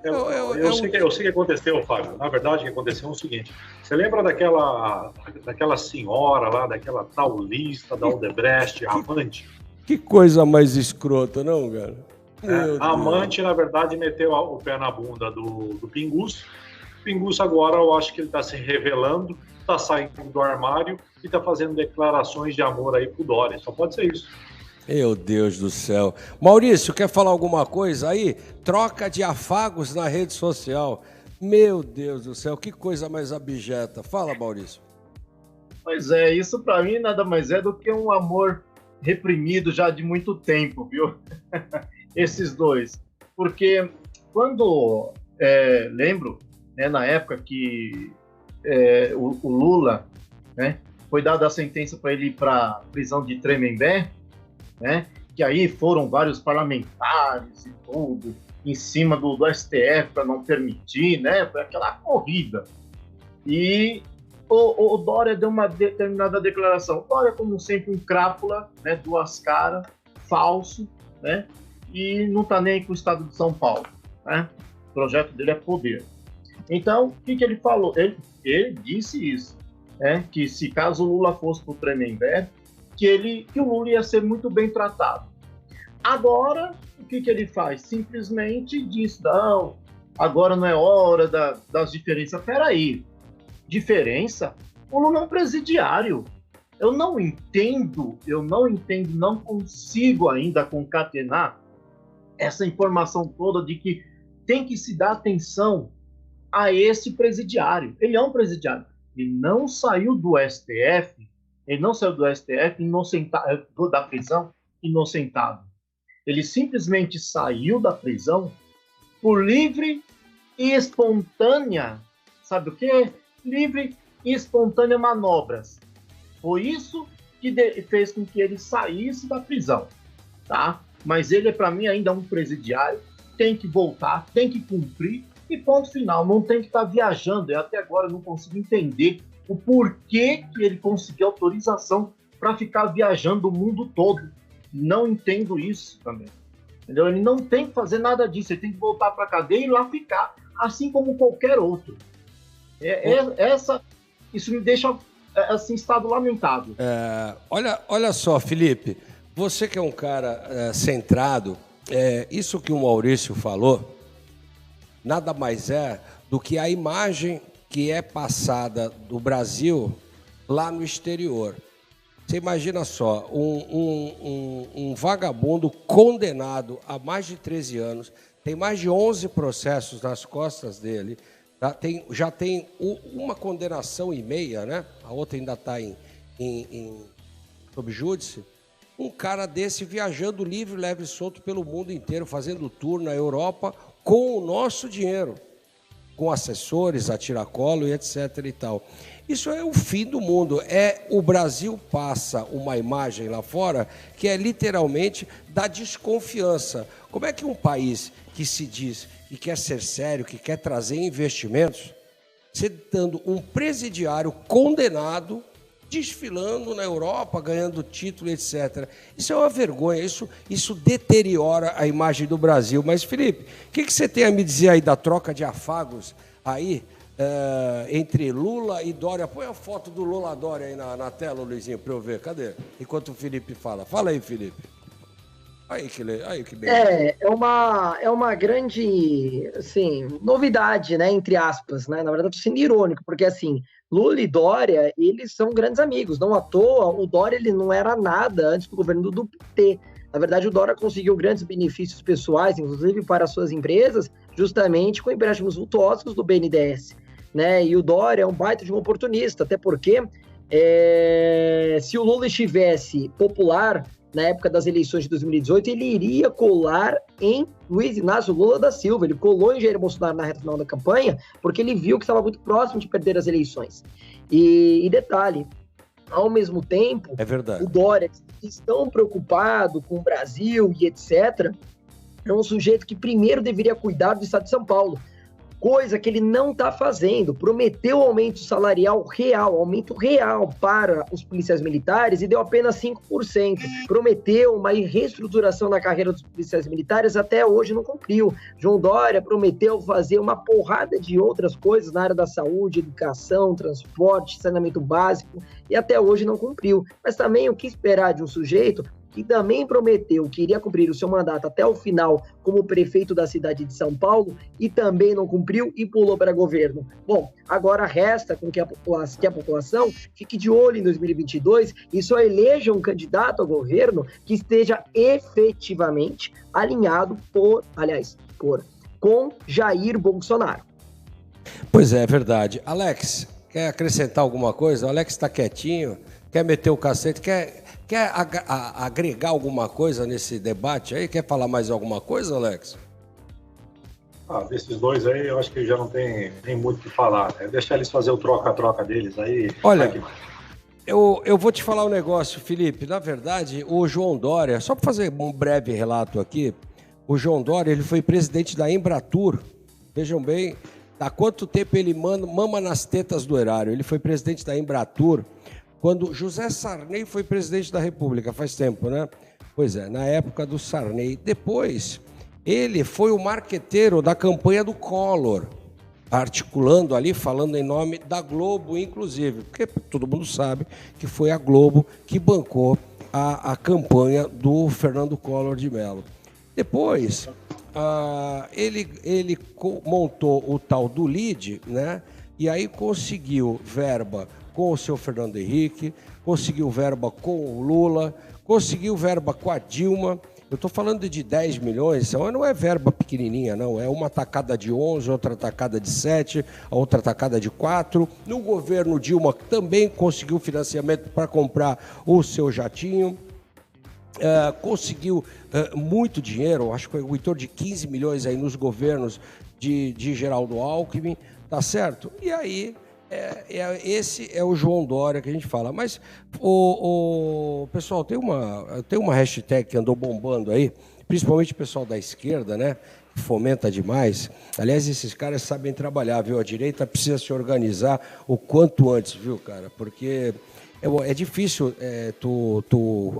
Eu sei o que aconteceu, Fábio. Na verdade, o que aconteceu é o seguinte. Você lembra daquela senhora lá, daquela taulista da Odebrecht, a amante? Que coisa mais escrota, não, cara? A amante, na verdade, meteu o pé na bunda do Pinguço. O Pinguço agora, eu acho que ele está se revelando, está saindo do armário e está fazendo declarações de amor aí pro Dória. Só pode ser isso. Meu Deus do céu. Maurício, quer falar alguma coisa aí? Troca de afagos na rede social. Meu Deus do céu, que coisa mais abjeta. Fala, Maurício. Pois é, isso para mim nada mais é do que um amor reprimido já de muito tempo, viu? Esses dois. Porque quando, lembro, né, na época que o Lula, né, foi dada a sentença para ele ir para prisão de Tremembé, né, que aí foram vários parlamentares e tudo, em cima do STF para não permitir, né, foi aquela corrida. E o Dória deu uma determinada declaração. O Dória, como sempre, um crápula, né, duas caras, falso, né, e não está nem com o estado de São Paulo. Né? O projeto dele é poder. Então, o que ele falou? Ele disse isso, né, que se caso o Lula fosse para o Tremembé, que o Lula ia ser muito bem tratado. Agora, o que ele faz? Simplesmente diz, não, agora não é hora das diferenças. Peraí, diferença? O Lula é um presidiário. Eu não entendo, não consigo ainda concatenar essa informação toda de que tem que se dar atenção a esse presidiário. Ele é um presidiário. Ele não saiu do STF, da prisão inocentado. Ele simplesmente saiu da prisão por livre e espontânea, sabe o quê? Livre e espontânea manobras. Foi isso que fez com que ele saísse da prisão, tá? Mas ele, para mim, ainda é um presidiário, tem que voltar, tem que cumprir e ponto final. Não tem que estar viajando. Eu até agora não consigo entender o porquê que ele conseguiu autorização para ficar viajando o mundo todo. Não entendo isso também. Entendeu? Ele não tem que fazer nada disso. Ele tem que voltar para a cadeia e lá ficar, assim como qualquer outro. Isso me deixa assim, estado lamentável. Olha só, Felipe, você que é um cara centrado, isso que o Maurício falou, nada mais é do que a imagem que é passada do Brasil lá no exterior. Você imagina só, um vagabundo condenado a mais de 13 anos, tem mais de 11 processos nas costas dele, tá? Já tem uma condenação e meia, né? A outra ainda está sob júdice. Um cara desse viajando livre, leve e solto pelo mundo inteiro, fazendo tour na Europa com o nosso dinheiro, com assessores, a tiracolo e etc. e tal. Isso é o fim do mundo. O Brasil passa uma imagem lá fora que é literalmente da desconfiança. Como é que um país que se diz que quer ser sério, que quer trazer investimentos, você dando um presidiário condenado, desfilando na Europa, ganhando título, etc. Isso é uma vergonha, isso deteriora a imagem do Brasil. Mas, Felipe, o que você tem a me dizer aí da troca de afagos aí entre Lula e Dória. Põe a foto do Lula Dória aí na tela, Luizinho, para eu ver. Cadê? Enquanto o Felipe fala. Fala aí, Felipe. Aí que bem. É uma grande, assim, novidade, né, entre aspas, né? Na verdade, estou sendo irônico, porque, assim, Lula e Dória, eles são grandes amigos. Não à toa, o Dória, ele não era nada antes do governo do PT. Na verdade, o Dória conseguiu grandes benefícios pessoais, inclusive para suas empresas, justamente com empréstimos vultuosos do BNDES, né? E o Dória é um baita de um oportunista, até porque se o Lula estivesse popular na época das eleições de 2018, ele iria colar em Luiz Inácio Lula da Silva. Ele colou em Jair Bolsonaro na reta final da campanha, porque ele viu que estava muito próximo de perder as eleições. E detalhe, ao mesmo tempo, o Dória, que está tão preocupado com o Brasil e etc., é um sujeito que primeiro deveria cuidar do estado de São Paulo, coisa que ele não está fazendo. Prometeu aumento salarial real, aumento real para os policiais militares e deu apenas 5%. Prometeu uma reestruturação na carreira dos policiais militares, até hoje não cumpriu. João Dória prometeu fazer uma porrada de outras coisas na área da saúde, educação, transporte, saneamento básico, e até hoje não cumpriu. Mas também o que esperar de um sujeito que também prometeu que iria cumprir o seu mandato até o final como prefeito da cidade de São Paulo e também não cumpriu e pulou para governo. Bom, agora resta com que a população fique de olho em 2022 e só eleja um candidato ao governo que esteja efetivamente alinhado com Jair Bolsonaro. Pois é verdade. Alex, quer acrescentar alguma coisa? O Alex está quietinho, quer meter o cacete, quer agregar alguma coisa nesse debate aí? Quer falar mais alguma coisa, Alex? Desses dois aí, eu acho que já não tem nem muito o que falar, né? Deixar eles fazer o troca-troca deles aí. Olha, eu vou te falar um negócio, Felipe. Na verdade, o João Dória, só para fazer um breve relato aqui, o João Dória, ele foi presidente da Embratur. Vejam bem, há quanto tempo ele mama nas tetas do erário. Ele foi presidente da Embratur quando José Sarney foi presidente da República, faz tempo, né? Pois é, na época do Sarney. Depois, ele foi o marqueteiro da campanha do Collor, articulando ali, falando em nome da Globo, inclusive, porque todo mundo sabe que foi a Globo que bancou a campanha do Fernando Collor de Mello. Depois, ele montou o tal do LIDE, né? E aí conseguiu verba com o seu Fernando Henrique, conseguiu verba com o Lula, conseguiu verba com a Dilma. Eu estou falando de 10 milhões, não é verba pequenininha, não. É uma tacada de 11, outra tacada de 7, a outra tacada de 4. No governo Dilma também conseguiu financiamento para comprar o seu jatinho. Conseguiu muito dinheiro, acho que foi em torno de 15 milhões aí nos governos de Geraldo Alckmin, tá certo? E aí, esse é o João Dória que a gente fala. Mas, pessoal, tem uma hashtag que andou bombando aí, principalmente o pessoal da esquerda, né? Que fomenta demais. Aliás, esses caras sabem trabalhar, viu? A direita precisa se organizar o quanto antes, viu, cara? Porque é difícil tu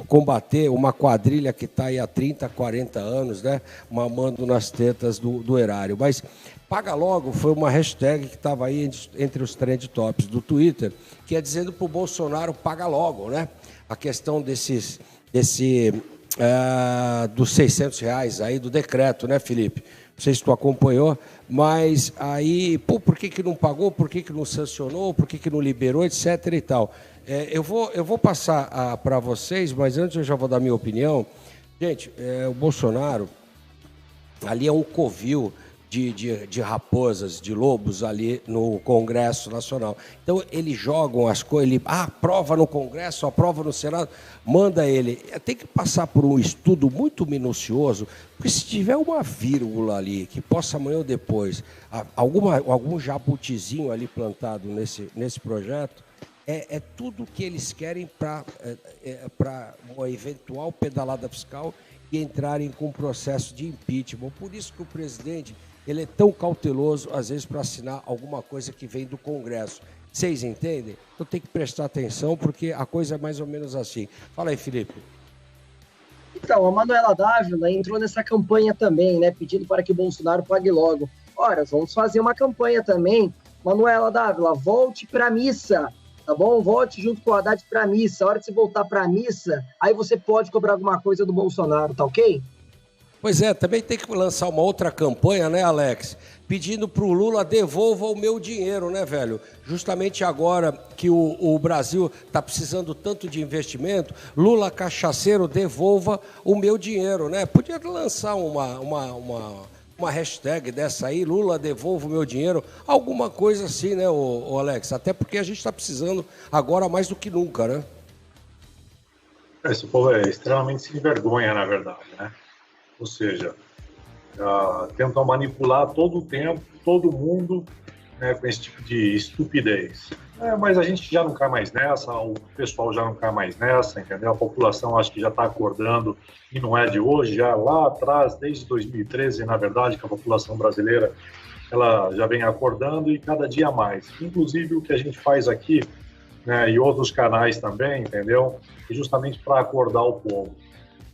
combater uma quadrilha que está aí há 30, 40 anos, né? Mamando nas tetas do erário. Mas Paga Logo foi uma hashtag que estava aí entre os trend tops do Twitter, que é dizendo para o Bolsonaro paga logo, né? A questão dos R$600 aí do decreto, né, Felipe? Não sei se tu acompanhou, mas aí, por que não pagou, por que não sancionou, por que não liberou, etc. e tal. Eu vou passar para vocês, mas antes eu já vou dar minha opinião. Gente, o Bolsonaro, ali é um covil de raposas, de lobos ali no Congresso Nacional. Então, eles jogam as coisas, ele aprova no Congresso, aprova no Senado, manda ele. Tem que passar por um estudo muito minucioso, porque se tiver uma vírgula ali, que possa amanhã ou depois, algum jabutizinho ali plantado nesse projeto, é tudo que eles querem para uma eventual pedalada fiscal e entrarem com um processo de impeachment. Por isso que o presidente ele é tão cauteloso, às vezes, para assinar alguma coisa que vem do Congresso. Vocês entendem? Então tem que prestar atenção, porque a coisa é mais ou menos assim. Fala aí, Felipe. Então, a Manuela Dávila entrou nessa campanha também, né, pedindo para que o Bolsonaro pague logo. Ora, vamos fazer uma campanha também. Manuela Dávila, volte para a missa, tá bom? Volte junto com o Haddad para a missa. A hora que você voltar para a missa, aí você pode cobrar alguma coisa do Bolsonaro, tá ok? Pois é, também tem que lançar uma outra campanha, né, Alex? Pedindo para o Lula devolva o meu dinheiro, né, velho? Justamente agora que o Brasil está precisando tanto de investimento, Lula cachaceiro, devolva o meu dinheiro, né? Podia lançar uma hashtag dessa aí, Lula devolva o meu dinheiro, alguma coisa assim, né, o Alex? Até porque a gente está precisando agora mais do que nunca, né? Esse povo é extremamente sem vergonha, na verdade, né? Ou seja, tentam manipular todo o tempo, todo mundo, né, com esse tipo de estupidez. Mas a gente já não cai mais nessa, o pessoal já não cai mais nessa, entendeu? A população acho que já está acordando, e não é de hoje, já lá atrás, desde 2013, na verdade, que a população brasileira ela já vem acordando e cada dia mais. Inclusive o que a gente faz aqui, né, e outros canais também, entendeu? É justamente para acordar o povo.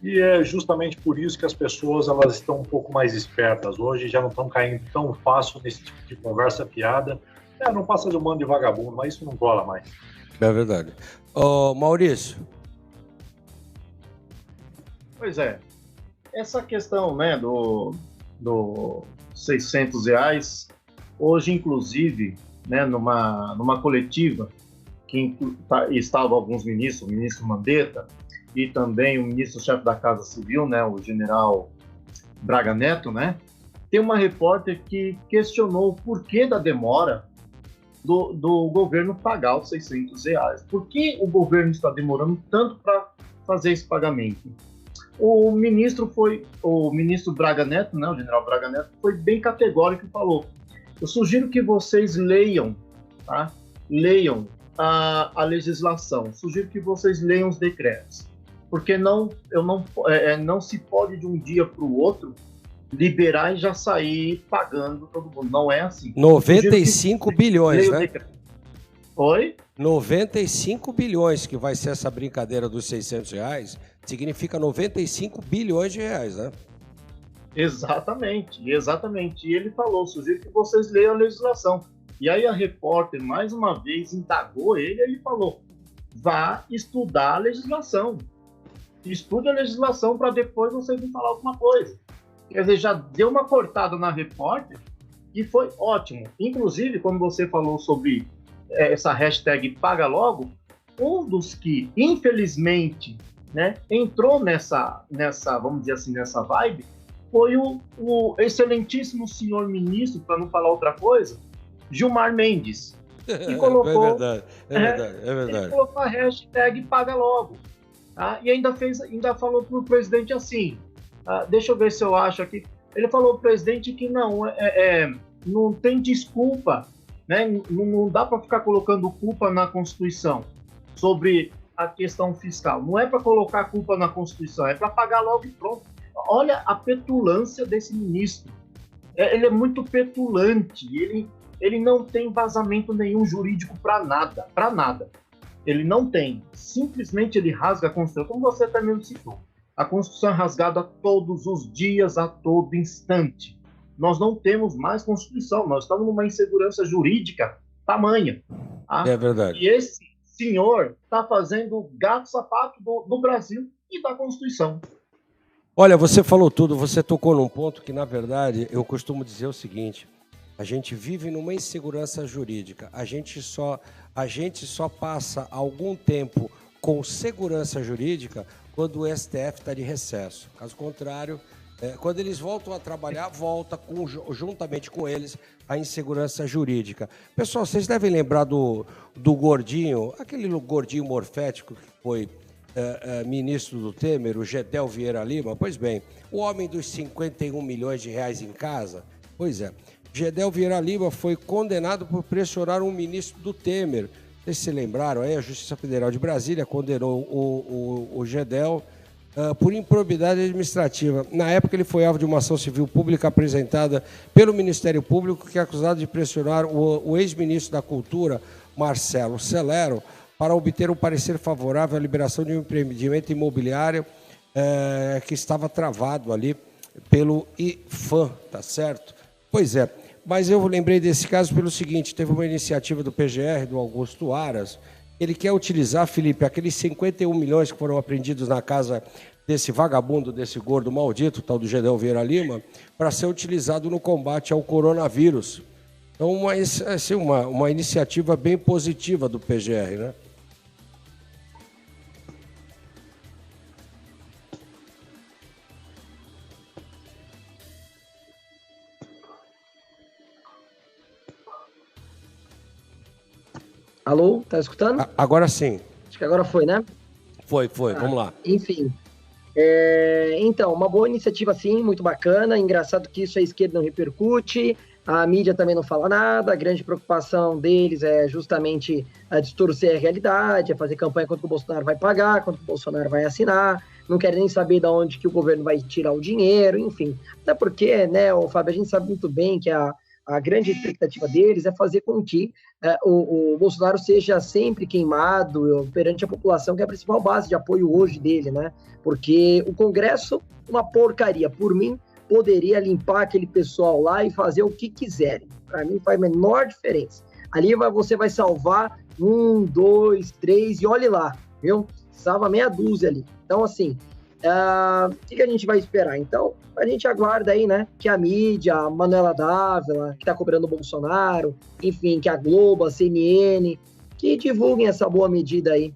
E é justamente por isso que as pessoas elas estão um pouco mais espertas hoje, já não estão caindo tão fácil nesse tipo de conversa piada. Não passa de um bando de vagabundo, mas isso não cola mais. É verdade. Maurício. Pois é. Essa questão, né, do R$600, hoje, inclusive, né, numa coletiva, que estavam alguns ministros, o ministro Mandetta, e também o ministro-chefe da Casa Civil, né, o general Braga Neto, né, tem uma repórter que questionou o porquê da demora do governo pagar os R$600. Por que o governo está demorando tanto para fazer esse pagamento? O ministro Braga Neto, né, o general Braga Neto, foi bem categórico e falou: eu sugiro que vocês leiam, tá? Leiam a legislação, sugiro que vocês leiam os decretos. Porque não se pode de um dia para o outro liberar e já sair pagando todo mundo. Não é assim. 95 bilhões, né? Oi? 95 bilhões que vai ser essa brincadeira dos R$600, significa 95 bilhões de reais, né? Exatamente. E ele falou, sugiro que vocês leiam a legislação. E aí a repórter, mais uma vez, indagou ele falou, vá estudar a legislação. Estude a legislação para depois vocês me falar alguma coisa. Quer dizer, já deu uma cortada na repórter e foi ótimo. Inclusive, quando você falou sobre essa hashtag Paga Logo, um dos que, infelizmente, né, entrou nessa, vamos dizer assim, nessa vibe, foi o excelentíssimo senhor ministro, para não falar outra coisa, Gilmar Mendes. Que colocou, é verdade. Ele colocou a hashtag Paga Logo. E ainda falou para o presidente assim, deixa eu ver se eu acho aqui, ele falou para o presidente que não tem desculpa, né? Não dá para ficar colocando culpa na Constituição sobre a questão fiscal, não é para colocar culpa na Constituição, é para pagar logo e pronto. Olha a petulância desse ministro, ele é muito petulante, ele não tem vazamento nenhum jurídico para nada. Ele não tem. Simplesmente ele rasga a Constituição, como você também citou. A Constituição é rasgada todos os dias, a todo instante. Nós não temos mais Constituição, nós estamos numa insegurança jurídica tamanha. Tá? É verdade. E esse senhor está fazendo gato-sapato do Brasil e da Constituição. Olha, você falou tudo, você tocou num ponto que, na verdade, eu costumo dizer o seguinte: a gente vive numa insegurança jurídica, a gente só passa algum tempo com segurança jurídica quando o STF está de recesso. Caso contrário, quando eles voltam a trabalhar, volta juntamente com eles a insegurança jurídica. Pessoal, vocês devem lembrar do gordinho, aquele gordinho morfético que foi ministro do Temer, o Gedel Vieira Lima. Pois bem, o homem dos 51 milhões de reais em casa, pois é, Gedel Vieira Lima foi condenado por pressionar um ministro do Temer. Não sei se se lembraram, aí a Justiça Federal de Brasília condenou o Gedel por improbidade administrativa. Na época, ele foi alvo de uma ação civil pública apresentada pelo Ministério Público, que é acusado de pressionar o ex-ministro da Cultura, Marcelo Celero, para obter um parecer favorável à liberação de um empreendimento imobiliário que estava travado ali pelo IFAM, tá certo? Pois é. mas eu lembrei desse caso pelo seguinte, teve uma iniciativa do PGR, do Augusto Aras, ele quer utilizar, Felipe, aqueles 51 milhões que foram apreendidos na casa desse vagabundo, desse gordo maldito, tal do Gedel Vieira Lima, para ser utilizado no combate ao coronavírus. Então, uma iniciativa bem positiva do PGR, né? Alô, tá escutando? Agora sim. Acho que agora foi, né? Foi, vamos lá. Enfim. Então, uma boa iniciativa, sim, muito bacana. Engraçado que isso a esquerda não repercute, a mídia também não fala nada. A grande preocupação deles é justamente distorcer a realidade, é fazer campanha quanto que o Bolsonaro vai pagar, quanto que o Bolsonaro vai assinar. Não querem nem saber de onde que o governo vai tirar o dinheiro, enfim. Até porque, né, Fábio, a gente sabe muito bem que a grande expectativa deles é fazer com que o Bolsonaro seja sempre queimado perante a população, que é a principal base de apoio hoje dele, né? Porque o Congresso, uma porcaria. Por mim, poderia limpar aquele pessoal lá e fazer o que quiserem. Para mim, faz a menor diferença. Ali você vai salvar 1, 2, 3 e olhe lá, viu? Salva meia dúzia ali. Então, assim, o que a gente vai esperar? Então, a gente aguarda aí, né, que a mídia, a Manuela Dávila, que tá cobrando o Bolsonaro, enfim, que a Globo, a CNN, que divulguem essa boa medida aí.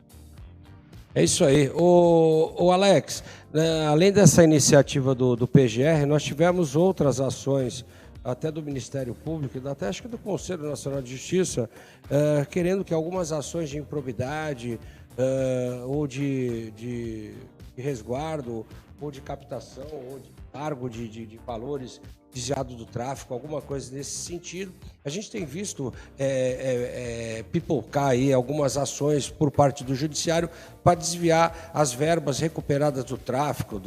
É isso aí. O Alex, além dessa iniciativa do PGR, nós tivemos outras ações, até do Ministério Público, até acho que do Conselho Nacional de Justiça, querendo que algumas ações de improbidade ou de resguardo, ou de captação, ou de cargo de valores desviados do tráfico, alguma coisa nesse sentido. A gente tem visto pipocar aí algumas ações por parte do Judiciário para desviar as verbas recuperadas do tráfico,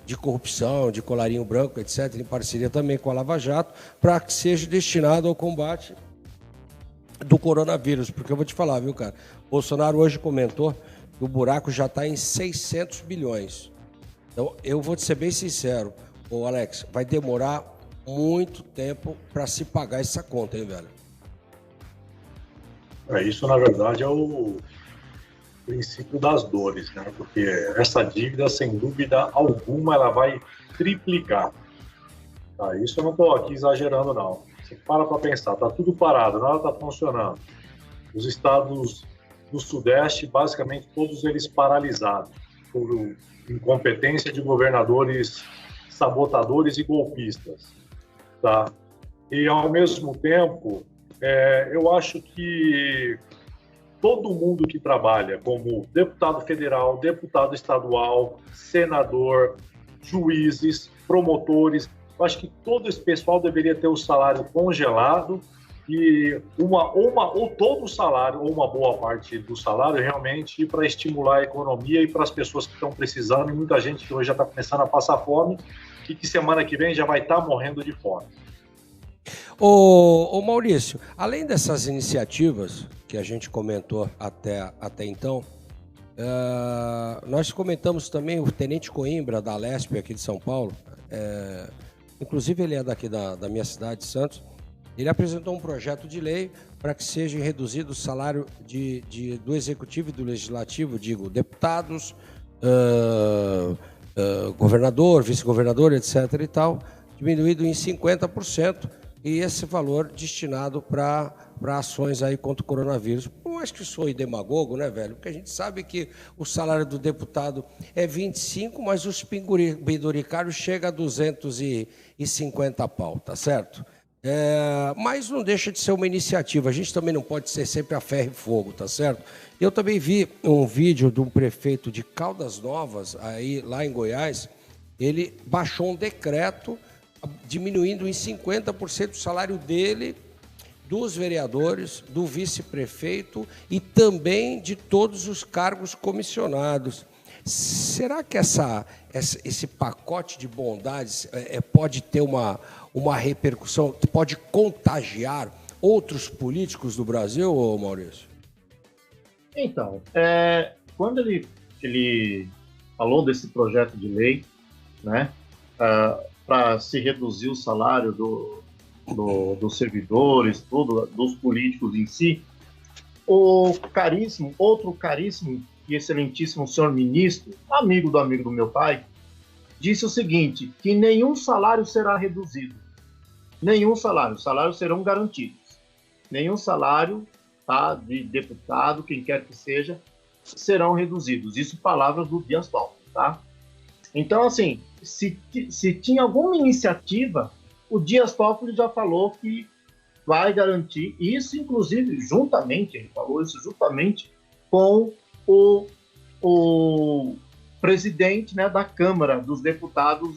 de corrupção, de colarinho branco, etc., em parceria também com a Lava Jato, para que seja destinado ao combate do coronavírus. Porque eu vou te falar, viu, cara? Bolsonaro hoje comentou que o buraco já está em 600 bilhões. Então, eu vou te ser bem sincero, Alex, vai demorar muito tempo para se pagar essa conta, hein, velho? Isso, na verdade, é o princípio das dores, né? Porque essa dívida, sem dúvida alguma, ela vai triplicar. Tá? Isso eu não estou aqui exagerando, não. Você para pensar, tá tudo parado, nada está funcionando. Os estados do Sudeste, basicamente, todos eles paralisados por incompetência de governadores sabotadores e golpistas, tá? E, ao mesmo tempo, eu acho que todo mundo que trabalha como deputado federal, deputado estadual, senador, juízes, promotores, eu acho que todo esse pessoal deveria ter o salário congelado e ou todo o salário, ou uma boa parte do salário, realmente para estimular a economia e para as pessoas que estão precisando, e muita gente que hoje já está começando a passar fome e que semana que vem já vai estar morrendo de fome. Ô Maurício, além dessas iniciativas que a gente comentou até então, nós comentamos também o Tenente Coimbra, da Alesp, aqui de São Paulo, inclusive ele é daqui da minha cidade, Santos. Ele apresentou um projeto de lei para que seja reduzido o salário do Executivo e do Legislativo, digo, deputados, governador, vice-governador, etc. e tal, diminuído em 50%, e esse valor destinado para ações aí contra o coronavírus. Eu acho que sou demagogo, né, velho? Porque a gente sabe que o salário do deputado é 25, mas os penduricários chega a 250 pau, tá certo? Mas não deixa de ser uma iniciativa. A gente também não pode ser sempre a ferro e fogo, tá certo? Eu também vi um vídeo de um prefeito de Caldas Novas, aí, lá em Goiás. Ele baixou um decreto diminuindo em 50% o salário dele, dos vereadores, do vice-prefeito e também de todos os cargos comissionados. Será que esse pacote de bondades pode ter uma repercussão, pode contagiar outros políticos do Brasil, Maurício? Então, quando ele falou desse projeto de lei, né, para se reduzir o salário dos servidores, tudo, dos políticos em si, outro caríssimo e excelentíssimo senhor ministro, amigo do meu pai, disse o seguinte, que nenhum salário será reduzido. Nenhum salário. Os salários serão garantidos. Nenhum salário, tá, de deputado, quem quer que seja, serão reduzidos. Isso palavras do Dias Toffoli, tá? Então, assim, se tinha alguma iniciativa, o Dias Toffoli já falou que vai garantir isso, inclusive, juntamente, ele falou isso juntamente com o presidente, né, da Câmara dos Deputados,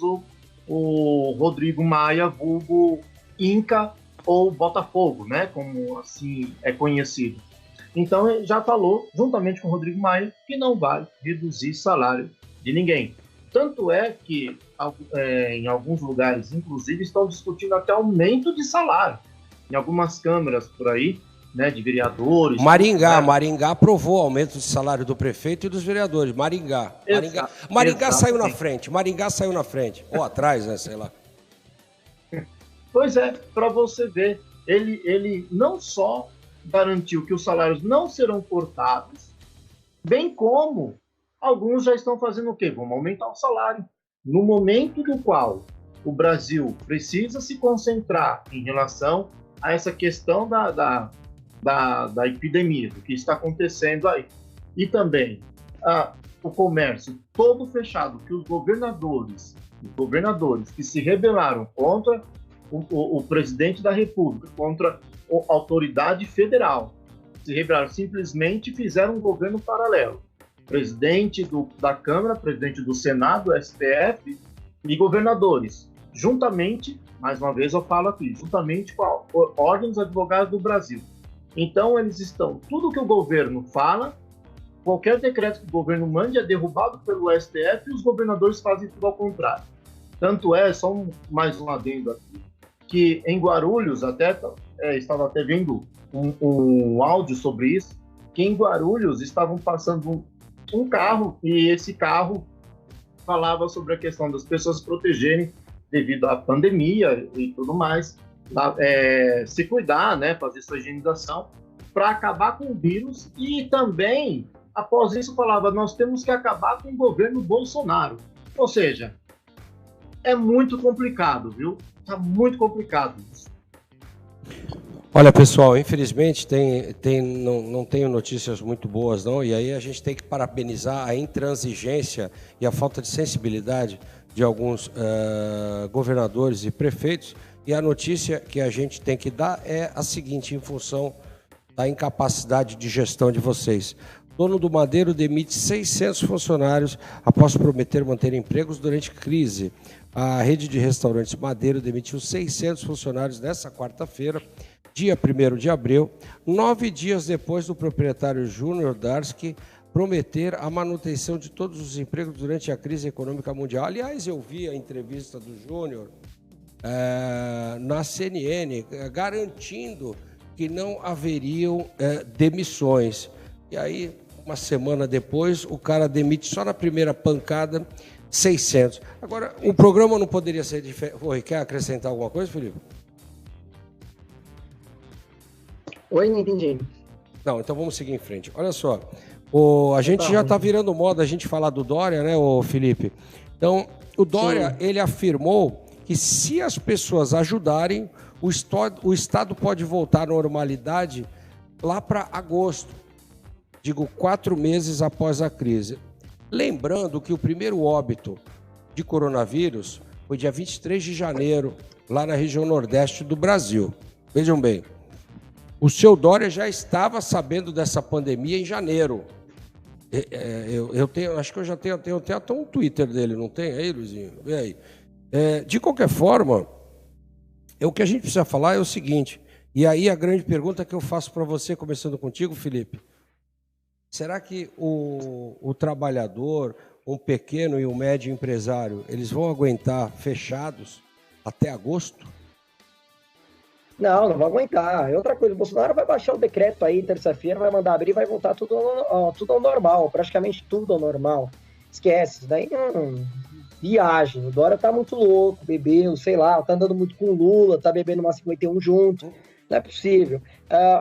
o Rodrigo Maia, vulgo Inca ou Botafogo, né, como assim é conhecido. Então, ele já falou, juntamente com o Rodrigo Maia, que não vai reduzir salário de ninguém. Tanto é que, em alguns lugares, inclusive, estão discutindo até aumento de salário. Em algumas câmaras por aí, né, de vereadores. Maringá aprovou o aumento de salário do prefeito e dos vereadores. Maringá saiu na frente. Maringá saiu na frente. Ou atrás, né, sei lá. Pois é, para você ver, ele não só garantiu que os salários não serão cortados, bem como alguns já estão fazendo o quê? Vamos aumentar o salário. No momento no qual o Brasil precisa se concentrar em relação a essa questão da epidemia, do que está acontecendo aí. E também o comércio todo fechado, que os governadores que se rebelaram contra o presidente da República, contra a autoridade federal, se rebelaram, simplesmente fizeram um governo paralelo. Presidente da Câmara, presidente do Senado, STF e governadores, juntamente, mais uma vez eu falo aqui, juntamente com a Ordem dos Advogados do Brasil. Então, eles estão, tudo que o governo fala, qualquer decreto que o governo mande é derrubado pelo STF e os governadores fazem tudo ao contrário. Tanto é, só mais um adendo aqui, que em Guarulhos, estava até vendo um áudio sobre isso, que em Guarulhos estavam passando um carro, e esse carro falava sobre a questão das pessoas se protegerem devido à pandemia e tudo mais, se cuidar, né, fazer sua higienização para acabar com o vírus, e também, após isso, falava, nós temos que acabar com o governo Bolsonaro. Ou seja, é muito complicado, viu? Está muito complicado isso. Olha, pessoal, infelizmente não tenho notícias muito boas, não, e aí a gente tem que parabenizar a intransigência e a falta de sensibilidade de alguns governadores e prefeitos, e a notícia que a gente tem que dar é a seguinte, em função da incapacidade de gestão de vocês. Dono do Madeiro demite 600 funcionários após prometer manter empregos durante crise. A rede de restaurantes Madeiro demitiu 600 funcionários nesta quarta-feira, dia 1º de abril, 9 dias depois do proprietário Júnior Darsky prometer a manutenção de todos os empregos durante a crise econômica mundial. Aliás, eu vi a entrevista do Júnior na CNN, garantindo que não haveriam demissões. E aí, uma semana depois, o cara demite só na primeira pancada 600. Agora, o programa não poderia ser diferente. Quer acrescentar alguma coisa, Felipe? Oi, não entendi. Não, então vamos seguir em frente. Olha só, a gente já está virando moda a gente falar do Dória, né, Felipe? Então, o Dória, ele afirmou que se as pessoas ajudarem, o Estado pode voltar à normalidade lá para agosto. Digo, 4 meses após a crise. Lembrando que o primeiro óbito de coronavírus foi dia 23 de janeiro, lá na região nordeste do Brasil. Vejam bem, o seu Dória já estava sabendo dessa pandemia em janeiro. Acho que eu já tenho até um Twitter dele, não tem aí, Luizinho? Vê aí. De qualquer forma, o que a gente precisa falar é o seguinte, e aí a grande pergunta que eu faço para você, começando contigo, Felipe, será que o trabalhador, um pequeno e um médio empresário, eles vão aguentar fechados até agosto? Não vão aguentar. Outra coisa, o Bolsonaro vai baixar o decreto aí, terça-feira, vai mandar abrir, vai voltar tudo ao normal, praticamente tudo ao normal. Esquece, isso daí viagem. O Dória tá muito louco, bebeu, sei lá, tá andando muito com o Lula, tá bebendo uma 51 junto. Não é possível.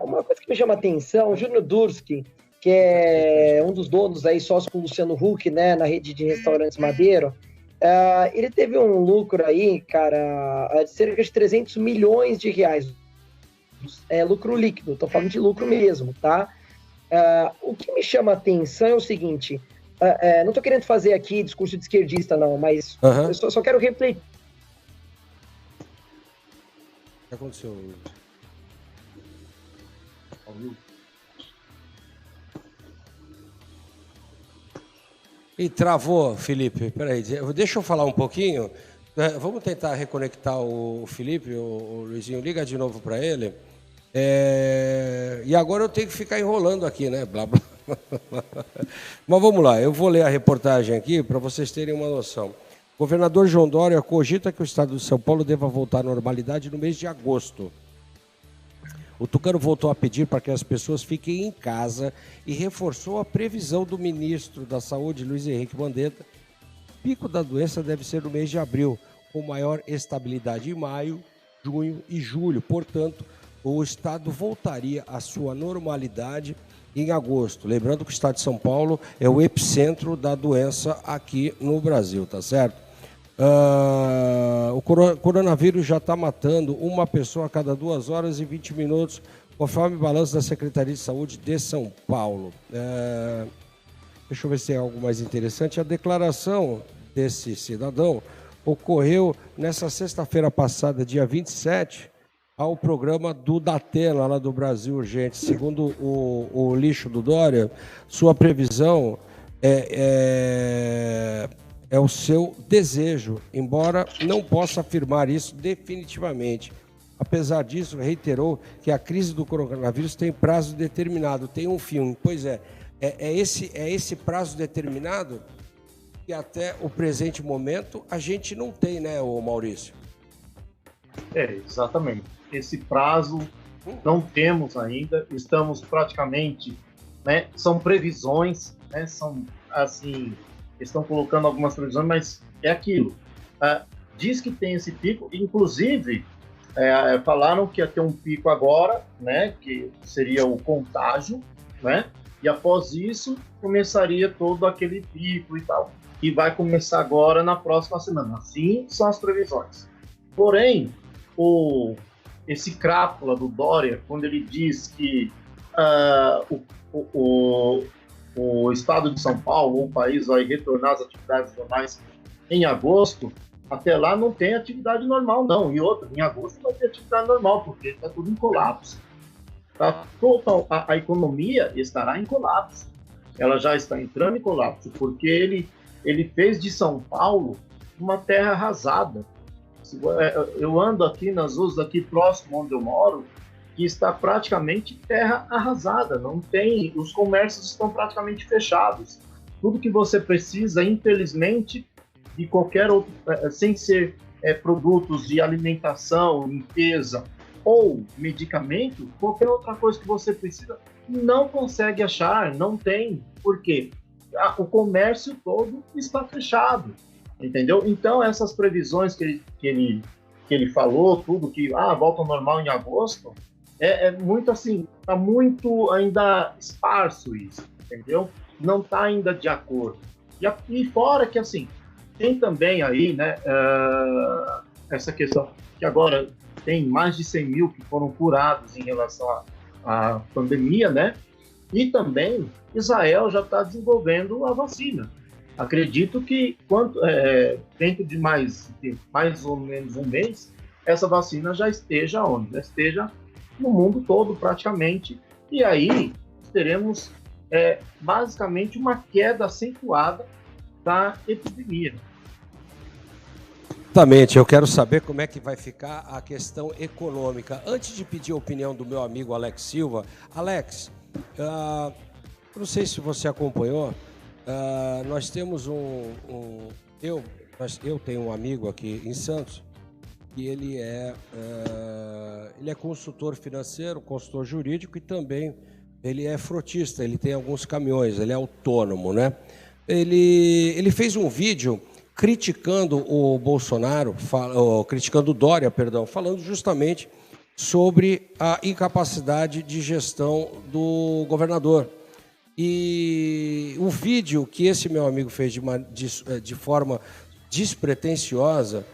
Uma coisa que me chama a atenção, o Júnior Durski, que é um dos donos aí, sócio com o Luciano Huck, né, na rede de restaurantes Madeiro, ele teve um lucro aí, cara, de cerca de 300 milhões de reais. Lucro líquido, tô falando de lucro mesmo, tá? O que me chama a atenção é o seguinte, não tô querendo fazer aqui discurso de esquerdista, não, mas eu só quero refletir. O que aconteceu? E travou, Felipe. Peraí, deixa eu falar um pouquinho. Vamos tentar reconectar o Felipe, o Luizinho. Liga de novo para ele. E agora eu tenho que ficar enrolando aqui, né? Blá, blá. Mas vamos lá, eu vou ler a reportagem aqui para vocês terem uma noção. O governador João Dória cogita que o estado de São Paulo deva voltar à normalidade no mês de agosto. O tucano voltou a pedir para que as pessoas fiquem em casa e reforçou a previsão do ministro da Saúde, Luiz Henrique Mandetta. O pico da doença deve ser no mês de abril, com maior estabilidade em maio, junho e julho. Portanto, o estado voltaria à sua normalidade em agosto. Lembrando que o estado de São Paulo é o epicentro da doença aqui no Brasil, tá certo? O coronavírus já está matando uma pessoa a cada 2 horas e 20 minutos, conforme o balanço da Secretaria de Saúde de São Paulo. Deixa eu ver se tem algo mais interessante. A declaração desse cidadão ocorreu nessa sexta-feira passada, dia 27, ao programa do Datena, lá do Brasil Urgente. Segundo o lixo do Dória, sua previsão é o seu desejo, embora não possa afirmar isso definitivamente. Apesar disso, reiterou que a crise do coronavírus tem prazo determinado, tem um fim. Pois é esse prazo determinado que até o presente momento a gente não tem, né, ô Maurício? Exatamente. Esse prazo não temos ainda, estamos praticamente, né, são previsões, né, são assim... Estão colocando algumas previsões, mas é aquilo. Diz que tem esse pico, inclusive falaram que ia ter um pico agora, né, que seria o contágio, né, e após isso começaria todo aquele pico e tal, que vai começar agora na próxima semana. Assim são as previsões. Porém, esse crápula do Dória, quando ele diz que o estado de São Paulo, o país, vai retornar às atividades normais em agosto, até lá não tem atividade normal, não. E outra, em agosto vai ter atividade normal, porque está tudo em colapso. A economia estará em colapso. Ela já está entrando em colapso, porque ele fez de São Paulo uma terra arrasada. Eu ando aqui nas ruas, aqui próximo onde eu moro, que está praticamente terra arrasada, não tem, os comércios estão praticamente fechados. Tudo que você precisa, infelizmente, de qualquer outro, sem ser produtos de alimentação, limpeza ou medicamento, qualquer outra coisa que você precisa, não consegue achar, não tem. Por quê? O comércio todo está fechado, entendeu? Então, essas previsões que ele falou, tudo que volta ao normal em agosto, é muito assim, está muito ainda esparso isso, entendeu? Não está ainda de acordo. E fora que, assim, tem também aí, né, essa questão que agora tem mais de 100 mil que foram curados em relação à pandemia, né? E também Israel já está desenvolvendo a vacina. Acredito que dentro de mais ou menos um mês, essa vacina já esteja onde? Já esteja no mundo todo praticamente, e aí teremos basicamente uma queda acentuada da epidemia. Exatamente, eu quero saber como é que vai ficar a questão econômica. Antes de pedir a opinião do meu amigo Alex Silva, Alex, não sei se você acompanhou, nós temos eu tenho um amigo aqui em Santos, que ele é consultor financeiro, consultor jurídico e também ele é frotista, ele tem alguns caminhões, ele é autônomo, né? Ele fez um vídeo criticando o Bolsonaro, criticando o Dória, perdão, falando justamente sobre a incapacidade de gestão do governador. E o vídeo que esse meu amigo fez de forma despretensiosa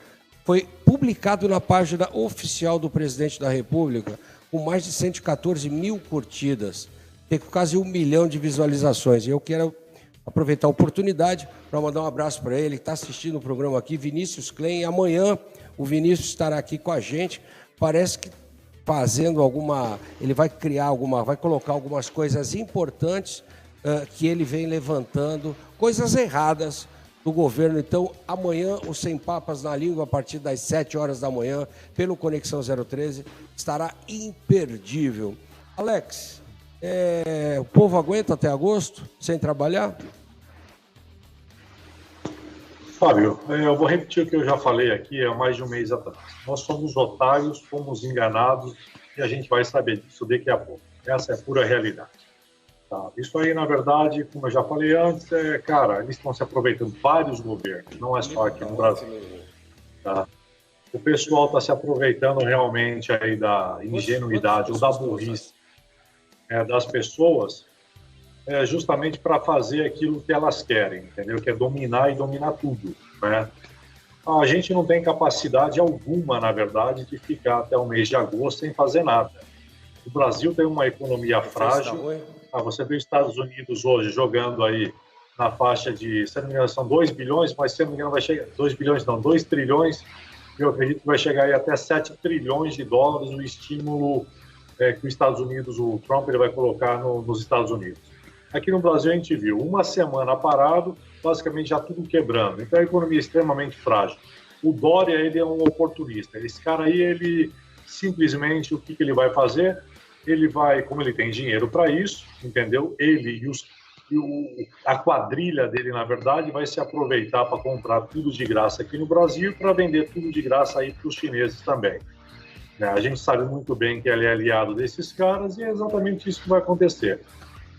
foi publicado na página oficial do presidente da República, com mais de 114 mil curtidas, tem quase 1 milhão de visualizações. E eu quero aproveitar a oportunidade para mandar um abraço para ele, que está assistindo o programa aqui, Vinícius Klein. Amanhã o Vinícius estará aqui com a gente, parece que fazendo ele vai vai colocar algumas coisas importantes que ele vem levantando, coisas erradas do governo. Então, amanhã, o Sem Papas na Língua, a partir das 7 horas da manhã, pelo Conexão 013, estará imperdível. Alex, o povo aguenta até agosto, sem trabalhar? Fábio, eu vou repetir o que eu já falei aqui há mais de um mês atrás. Nós somos otários, fomos enganados e a gente vai saber disso daqui a pouco. Essa é a pura realidade. Tá? Isso aí, na verdade, como eu já falei antes, cara, eles estão se aproveitando, vários governos, não é só aqui no Brasil. Tá? O pessoal está se aproveitando realmente aí da ingenuidade ou da burrice das pessoas, justamente para fazer aquilo que elas querem, entendeu? Que é dominar e dominar tudo, né? A gente não tem capacidade alguma, na verdade, de ficar até o mês de agosto sem fazer nada. O Brasil tem uma economia frágil. Você vê os Estados Unidos hoje jogando aí na faixa de, se não me engano, são 2 bilhões, mas se não me engano vai chegar, 2 bilhões não, 2 trilhões, eu acredito que vai chegar aí até 7 trilhões de dólares o estímulo que os Estados Unidos, o Trump, ele vai colocar nos Estados Unidos. Aqui no Brasil a gente viu uma semana parado, basicamente já tudo quebrando. Então a economia é extremamente frágil. O Dória, ele é um oportunista. Esse cara aí, ele simplesmente, o que ele vai fazer? Ele vai, como ele tem dinheiro para isso, entendeu? Ele e a quadrilha dele, na verdade, vai se aproveitar para comprar tudo de graça aqui no Brasil e para vender tudo de graça aí para os chineses também. A gente sabe muito bem que ele é aliado desses caras e é exatamente isso que vai acontecer.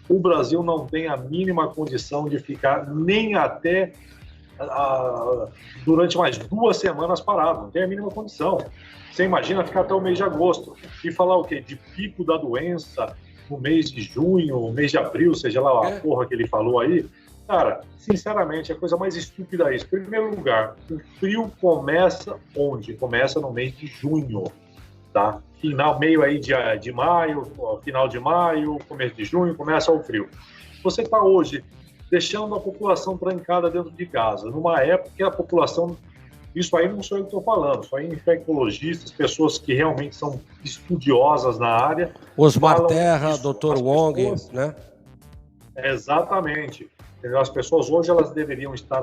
O Brasil não tem a mínima condição de ficar nem até durante mais 2 semanas parado, não tem a mínima condição. Você imagina ficar até o mês de agosto e falar o quê? De pico da doença no mês de junho, mês de abril, seja lá a porra que ele falou aí. Cara, sinceramente, é a coisa mais estúpida isso. Em primeiro lugar, o frio começa onde? Começa no mês de junho, tá? Meio aí de maio, final de maio, começo de junho, começa o frio. Você está hoje deixando a população trancada dentro de casa, numa época que a população... Isso aí não sou eu que estou falando, isso aí infectologistas, pessoas que realmente são estudiosas na área. Osmar Terra, Dr. Wong, pessoas, né? Exatamente. Entendeu? As pessoas hoje elas deveriam estar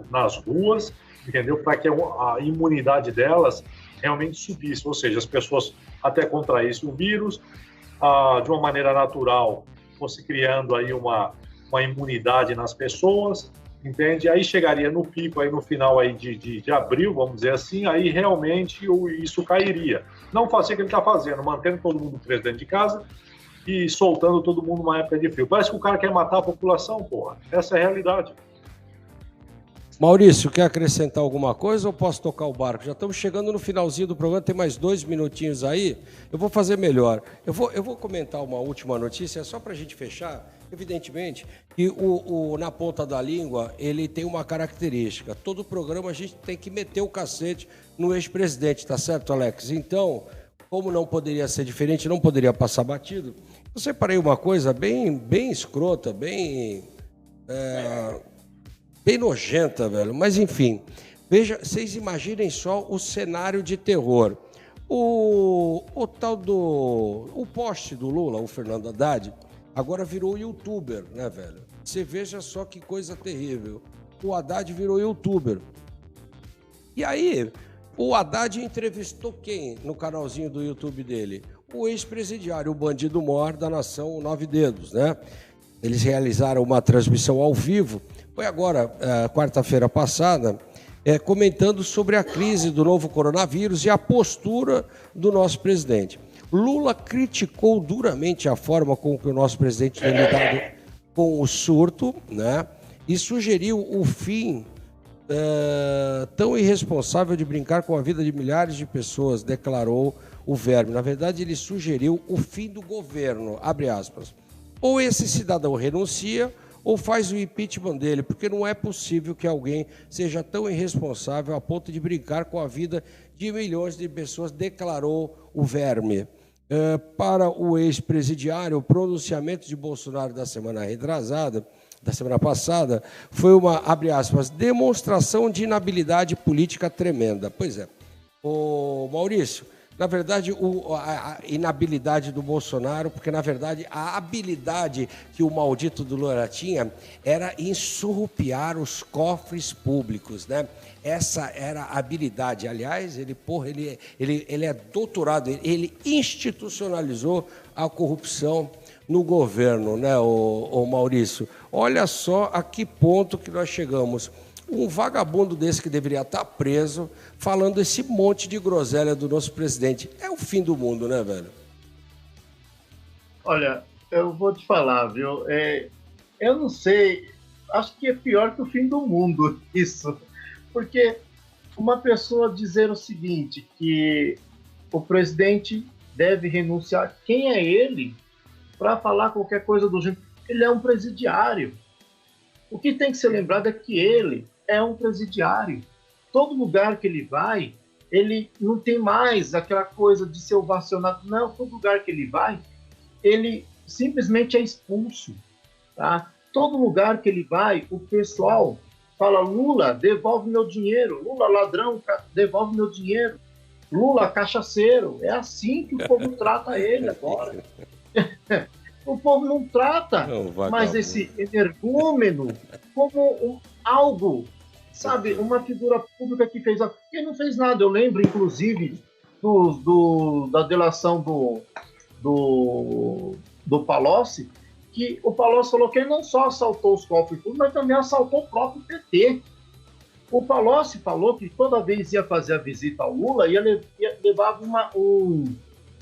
nas ruas, entendeu? Para que a imunidade delas realmente subisse, ou seja, as pessoas até contraíssem o vírus, de uma maneira natural, fosse criando aí uma imunidade nas pessoas, entende? Aí chegaria no pico, aí no final aí de abril, vamos dizer assim, aí realmente isso cairia. Não fazer o que ele está fazendo, mantendo todo mundo preso dentro de casa e soltando todo mundo numa época de frio. Parece que o cara quer matar a população, porra. Essa é a realidade. Maurício, quer acrescentar alguma coisa ou posso tocar o barco? Já estamos chegando no finalzinho do programa, tem mais 2 minutinhos aí. Eu vou fazer melhor. Eu vou comentar uma última notícia, só para a gente fechar. Evidentemente que na ponta da língua ele tem uma característica. Todo programa a gente tem que meter o cacete no ex-presidente, tá certo, Alex? Então, como não poderia ser diferente, não poderia passar batido, eu separei uma coisa bem escrota, bem nojenta, velho. Mas, enfim, veja, vocês imaginem só o cenário de terror. O poste do Lula, o Fernando Haddad, agora virou youtuber, né, velho? Você veja só que coisa terrível. O Haddad virou youtuber. E aí, o Haddad entrevistou quem no canalzinho do YouTube dele? O ex-presidiário, o bandido maior da nação, 9 Dedos, né? Eles realizaram uma transmissão ao vivo, foi agora, quarta-feira passada, comentando sobre a crise do novo coronavírus e a postura do nosso presidente. Lula criticou duramente a forma com que o nosso presidente tem lidado com o surto, né? E sugeriu o fim tão irresponsável de brincar com a vida de milhares de pessoas, declarou o Verme. Na verdade, ele sugeriu o fim do governo, abre aspas. Ou esse cidadão renuncia ou faz o impeachment dele, porque não é possível que alguém seja tão irresponsável a ponto de brincar com a vida de milhões de pessoas, declarou o Verme. Para o ex-presidiário, o pronunciamento de Bolsonaro da semana retrasada, da semana passada, foi uma, abre aspas, demonstração de inabilidade política tremenda. Pois é. Ô, Maurício, na verdade, a inabilidade do Bolsonaro, porque, na verdade, a habilidade que o maldito do Lula tinha era em surrupiar os cofres públicos, né? Essa era a habilidade. Aliás, ele é doutorado, ele institucionalizou a corrupção no governo, né, o Maurício? Olha só a que ponto que nós chegamos. Um vagabundo desse que deveria estar preso, falando esse monte de groselha do nosso presidente. É o fim do mundo, né, velho? Olha, eu vou te falar, viu? Eu não sei, acho que é pior que o fim do mundo isso. Porque uma pessoa dizer o seguinte, que o presidente deve renunciar, quem é ele para falar qualquer coisa do gênero? Ele é um presidiário. O que tem que ser lembrado é que ele é um presidiário. Todo lugar que ele vai, ele não tem mais aquela coisa de ser ovacionado. Não, todo lugar que ele vai, ele simplesmente é expulso. Tá? Todo lugar que ele vai, o pessoal fala: Lula, devolve meu dinheiro. Lula, ladrão, devolve meu dinheiro. Lula, cachaceiro. É assim que o povo trata ele agora. O povo não trata mais esse energúmeno como algo, sabe, uma figura pública que fez... Quem não fez nada? Eu lembro, inclusive, da delação do Palocci, que o Palocci falou que ele não só assaltou os cofres públicos, mas também assaltou o próprio PT. O Palocci falou que toda vez ia fazer a visita ao Lula, levava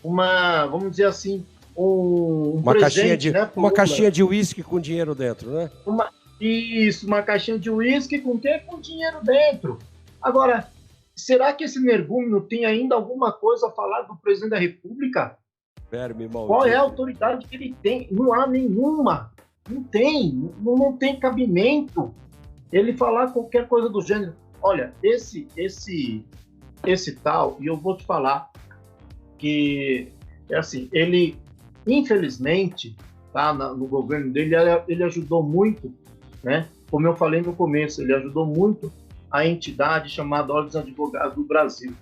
uma, vamos dizer assim, uma presente, uma caixinha de uísque com dinheiro dentro, né? Uma caixinha de uísque com quê? Com dinheiro dentro. Agora, será que esse energúmeno tem ainda alguma coisa a falar do presidente da República? Qual é a autoridade que ele tem? Não há nenhuma. Não tem cabimento ele falar qualquer coisa do gênero. Olha, esse tal, e eu vou te falar que é assim, ele, infelizmente, tá, no governo dele, ele ajudou muito, né? Como eu falei no começo, ele ajudou muito a entidade chamada Ordem dos Advogados do Brasil.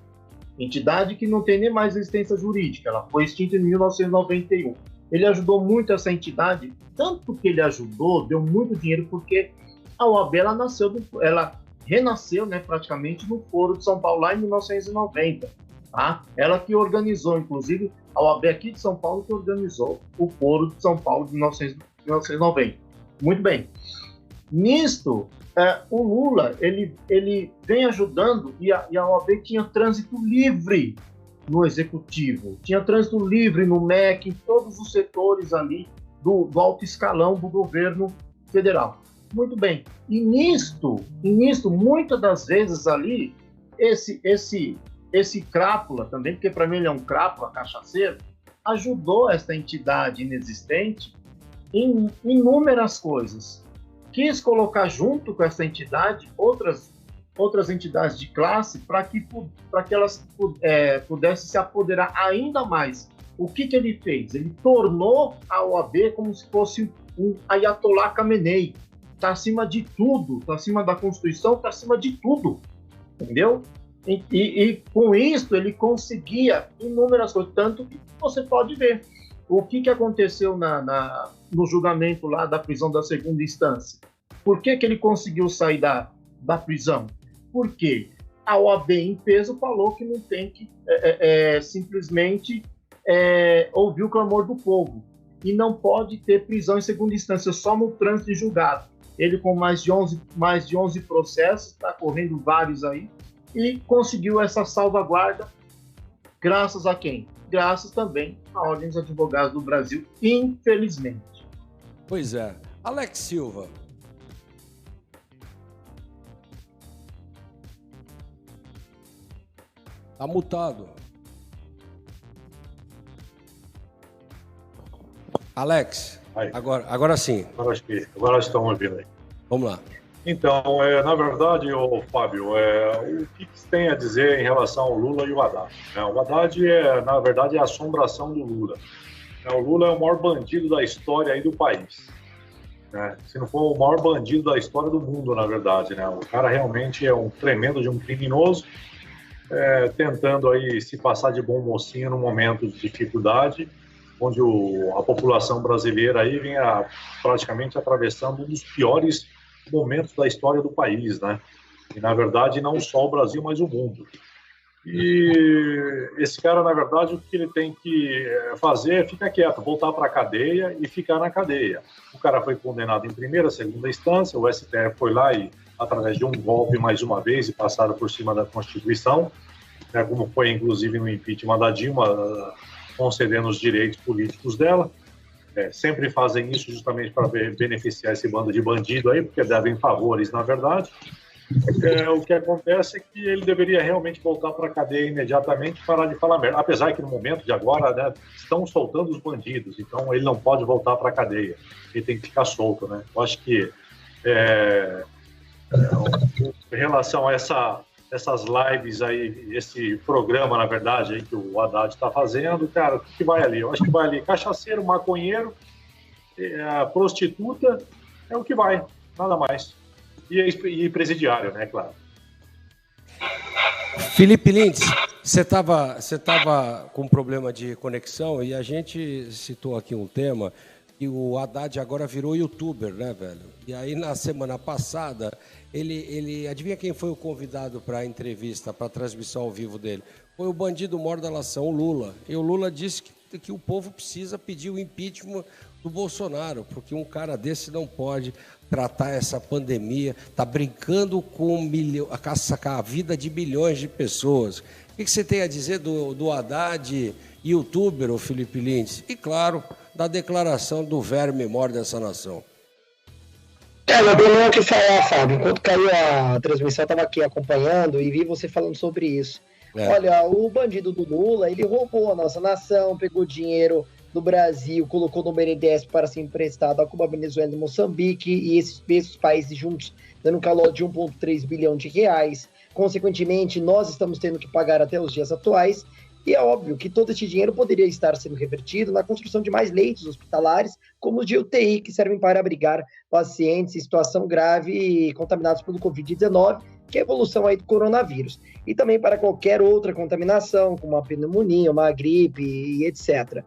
Entidade que não tem nem mais existência jurídica, ela foi extinta em 1991. Ele ajudou muito essa entidade, tanto que ele ajudou, deu muito dinheiro, porque a OAB ela renasceu, né, praticamente no Foro de São Paulo, lá em 1990. Tá? Ela que organizou, inclusive, a OAB aqui de São Paulo que organizou o Foro de São Paulo de 1990. Muito bem. Nisto, o Lula, ele vem ajudando, e a OAB tinha trânsito livre no Executivo, tinha trânsito livre no MEC, em todos os setores ali do alto escalão do governo federal. Muito bem. E nisto, muitas das vezes ali, esse crápula também, porque para mim ele é um crápula, cachaceiro, ajudou esta entidade inexistente em inúmeras coisas. Quis colocar junto com essa entidade outras entidades de classe para que elas pudessem se apoderar ainda mais. O que ele fez? Ele tornou a OAB como se fosse um Ayatollah Khamenei. Está acima de tudo, está acima da Constituição, está acima de tudo. Entendeu? E com isso ele conseguia inúmeras coisas, tanto que você pode ver o que aconteceu no julgamento lá da prisão da segunda instância. Por que ele conseguiu sair da prisão? Porque a OAB em peso falou que não tem que simplesmente ouvir o clamor do povo e não pode ter prisão em segunda instância, só no trânsito de julgado. Ele com mais de 11 processos, está correndo vários aí, e conseguiu essa salvaguarda graças a quem? Graças também à Ordem dos Advogados do Brasil, infelizmente. Pois é. Alex Silva. Tá mutado. Alex, agora sim. Agora estão ouvindo aí. Vamos lá. Então, na verdade, Fábio, o que você tem a dizer em relação ao Lula e o Haddad? O Haddad, na verdade, é a assombração do Lula. O Lula é o maior bandido da história aí do país. Se não for o maior bandido da história do mundo, na verdade. O cara realmente é um tremendo de um criminoso, tentando aí se passar de bom mocinho no momento de dificuldade, onde a população brasileira aí vem praticamente atravessando um dos piores momentos da história do país, E, na verdade, não só o Brasil, mas o mundo. E esse cara, na verdade, o que ele tem que fazer é ficar quieto, voltar para a cadeia e ficar na cadeia. O cara foi condenado em primeira, segunda instância, o STF foi lá e, através de um golpe, mais uma vez, e passaram por cima da Constituição, como foi, inclusive, no impeachment da Dilma, concedendo os direitos políticos dela. Sempre fazem isso justamente para beneficiar esse bando de bandido aí, porque devem favores, na verdade. O que acontece é que ele deveria realmente voltar para a cadeia imediatamente e parar de falar merda. Apesar que no momento de agora, estão soltando os bandidos, então ele não pode voltar para a cadeia. Ele tem que ficar solto, Eu acho que em relação a essas lives aí, esse programa, na verdade, aí, que o Haddad está fazendo, cara, o que vai ali? Eu acho que vai ali cachaceiro, maconheiro, prostituta, é o que vai, nada mais. E presidiário, claro. Felipe Lintz, você tava com problema de conexão e a gente citou aqui um tema que o Haddad agora virou youtuber, velho? E aí, na semana passada, ele adivinha quem foi o convidado para a entrevista, para a transmissão ao vivo dele? Foi o bandido maior da nação, o Lula. E o Lula disse que o povo precisa pedir o impeachment do Bolsonaro, porque um cara desse não pode tratar essa pandemia, tá brincando com a vida de milhões de pessoas. O que você tem a dizer do Haddad, youtuber, o Felipe Lintz? E, claro, da declaração do verme maior dessa nação. Não tem nem o que falar, Fábio. Enquanto caiu a transmissão, eu estava aqui acompanhando e vi você falando sobre isso. Olha, o bandido do Lula, ele roubou a nossa nação, pegou dinheiro do Brasil, colocou no BNDES para ser emprestado a Cuba, Venezuela e Moçambique, e esses mesmos países juntos dando um calote de 1,3 bilhão de reais. Consequentemente, nós estamos tendo que pagar até os dias atuais, e é óbvio que todo esse dinheiro poderia estar sendo revertido na construção de mais leitos hospitalares, como os de UTI, que servem para abrigar pacientes em situação grave contaminados pelo Covid-19, que é a evolução aí do coronavírus, e também para qualquer outra contaminação, como uma pneumonia, uma gripe e etc.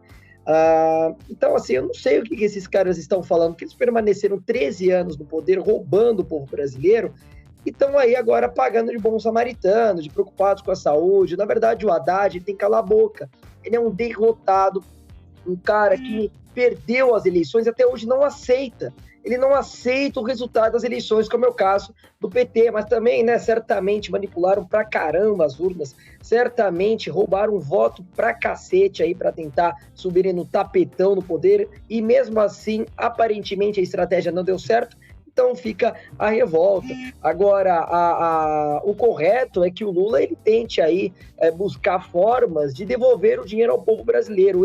Então, assim, eu não sei o que esses caras estão falando, que eles permaneceram 13 anos no poder, roubando o povo brasileiro, e estão aí agora pagando de bons samaritanos, de preocupados com a saúde. Na verdade, o Haddad tem que calar a boca. Ele é um derrotado, um cara que perdeu as eleições e até hoje não aceita. Ele não aceita o resultado das eleições, como é o caso do PT, mas também, certamente manipularam pra caramba as urnas, certamente roubaram voto pra cacete aí pra tentar subirem no tapetão no poder, e mesmo assim, aparentemente a estratégia não deu certo, então fica a revolta. Agora, o correto é que o Lula ele tente aí buscar formas de devolver o dinheiro ao povo brasileiro.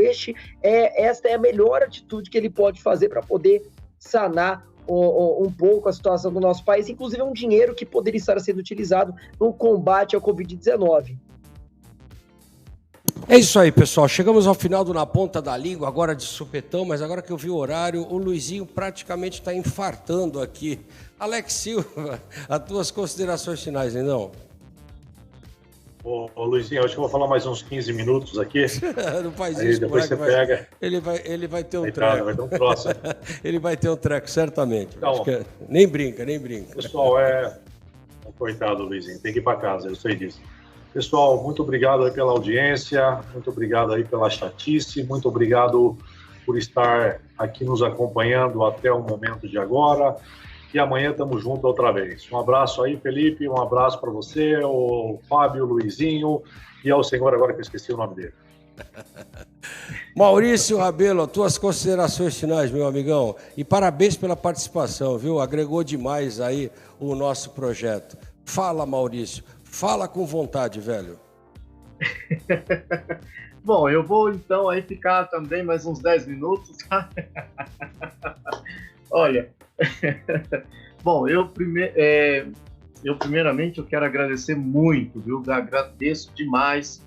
Esta é a melhor atitude que ele pode fazer para poder sanar um pouco a situação do nosso país, inclusive um dinheiro que poderia estar sendo utilizado no combate ao Covid-19. É isso aí, pessoal. Chegamos ao final do Na Ponta da Língua, agora de supetão, mas agora que eu vi o horário, o Luizinho praticamente está infartando aqui. Alex Silva, as tuas considerações finais, não? Ô, Luizinho, acho que eu vou falar mais uns 15 minutos aqui. Não faz aí isso. Depois você pega. Ele vai ter um aí treco. Vai ter um troço. Ele vai ter um treco, certamente. Então, nem brinca. Pessoal, coitado, Luizinho, tem que ir para casa, eu sei disso. Pessoal, muito obrigado aí pela audiência, muito obrigado aí pela chatice, muito obrigado por estar aqui nos acompanhando até o momento de agora. E amanhã estamos juntos outra vez. Um abraço aí, Felipe, um abraço para você, o Fábio, o Luizinho e ao senhor agora que eu esqueci o nome dele. Maurício Rabelo, tuas considerações finais, meu amigão. E parabéns pela participação, viu? Agregou demais aí o nosso projeto. Fala, Maurício. Fala com vontade, velho. Bom, eu vou então aí ficar também mais uns 10 minutos, tá? Olha, bom, primeiramente eu quero agradecer muito, viu? Agradeço demais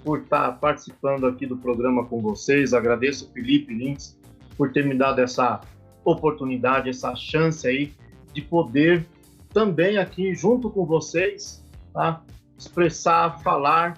por estar participando aqui do programa com vocês. Agradeço o Felipe Lins por ter me dado essa oportunidade, essa chance aí de poder também aqui junto com vocês, tá? Expressar, falar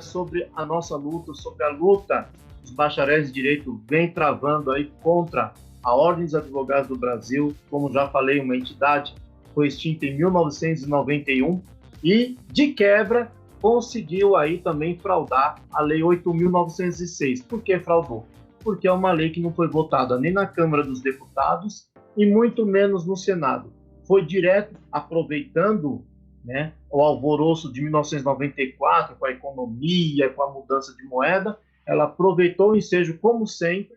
sobre a nossa luta, sobre a luta que os bacharéis de direito vem travando aí contra a Ordem dos Advogados do Brasil. Como já falei, uma entidade foi extinta em 1991 e, de quebra, conseguiu aí também fraudar a Lei 8.906. Por que fraudou? Porque é uma lei que não foi votada nem na Câmara dos Deputados e muito menos no Senado. Foi direto aproveitando, né, o alvoroço de 1994, com a economia, com a mudança de moeda. Ela aproveitou o ensejo, como sempre,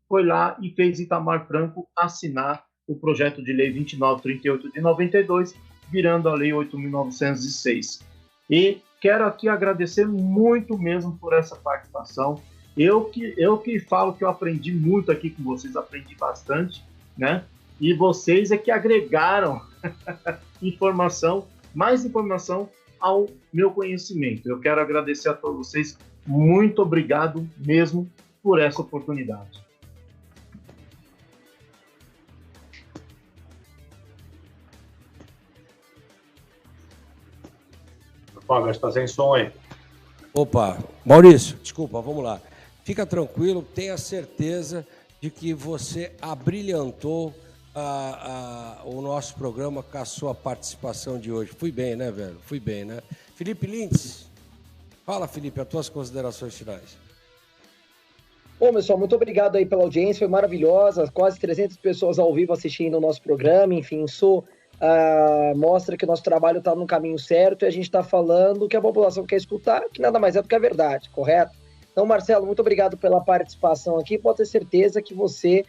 foi lá e fez Itamar Franco assinar o projeto de lei 2938 de 92, virando a lei 8.906. E quero aqui agradecer muito mesmo por essa participação. Eu que falo que eu aprendi muito aqui com vocês, aprendi bastante, né? E vocês é que agregaram mais informação ao meu conhecimento. Eu quero agradecer a todos vocês. Muito obrigado mesmo por essa oportunidade. Fábio, está sem som aí. Opa, Maurício, desculpa, vamos lá. Fica tranquilo, tenha certeza de que você abrilhantou o nosso programa com a sua participação de hoje. Fui bem, né, velho? Fui bem, né? Felipe Lins, fala, Felipe, as tuas considerações finais. Bom, pessoal, muito obrigado aí pela audiência, foi maravilhosa, quase 300 pessoas ao vivo assistindo o nosso programa, enfim, mostra que o nosso trabalho está no caminho certo e a gente está falando o que a população quer escutar, que nada mais é do que a verdade, correto? Então, Marcelo, muito obrigado pela participação aqui, pode ter certeza que você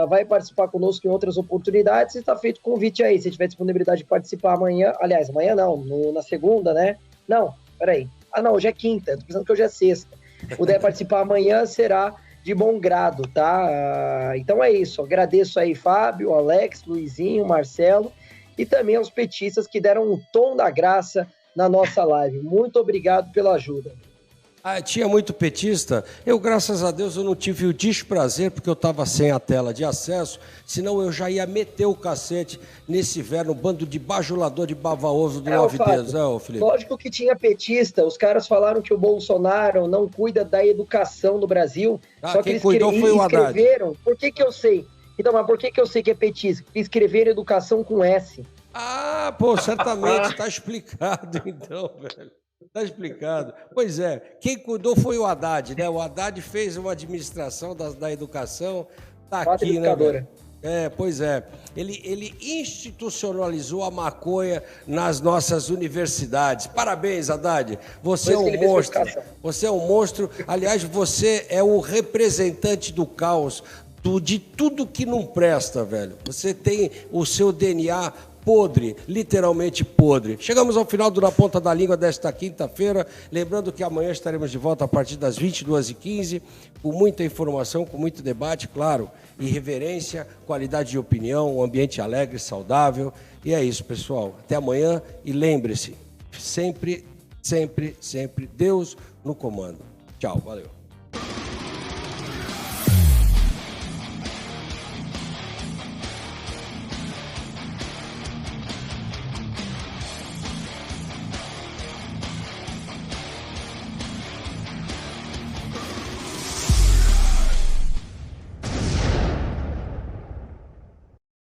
vai participar conosco em outras oportunidades. Está feito o convite aí, se tiver disponibilidade de participar amanhã, aliás, amanhã não, na segunda, né? Não, peraí. Não, hoje é quinta, estou pensando que hoje é sexta. Puder participar amanhã, será de bom grado, tá? Então é isso, agradeço aí Fábio, Alex, Luizinho, Marcelo e também aos petistas que deram um tom da graça na nossa live. Muito obrigado pela ajuda. Tinha muito petista. Eu, graças a Deus, eu não tive o desprazer, porque eu estava sem a tela de acesso, senão eu já ia meter o cacete nesse velho bando de bajulador de bava-ovo do Nove Dedos. Felipe? Lógico que tinha petista. Os caras falaram que o Bolsonaro não cuida da educação no Brasil. Só que quem eles cuidou foi o Haddad. Escreveram. Por que eu sei? Então, mas por que eu sei que é petista? Porque escreveram educação com S. Certamente, está explicado então, velho. Está explicado. Pois é, quem cuidou foi o Haddad, né? O Haddad fez uma administração da educação, está aqui, né? Pois é. Ele institucionalizou a maconha nas nossas universidades. Parabéns, Haddad. Você é um monstro. Você é um monstro. Aliás, você é o representante do caos, de tudo que não presta, velho. Você tem o seu DNA podre, literalmente podre. Chegamos ao final do Na Ponta da Língua desta quinta-feira, lembrando que amanhã estaremos de volta a partir das 22h15, com muita informação, com muito debate, claro, irreverência, qualidade de opinião, um ambiente alegre, saudável, e é isso, pessoal. Até amanhã e lembre-se, sempre, sempre, sempre, Deus no comando. Tchau, valeu.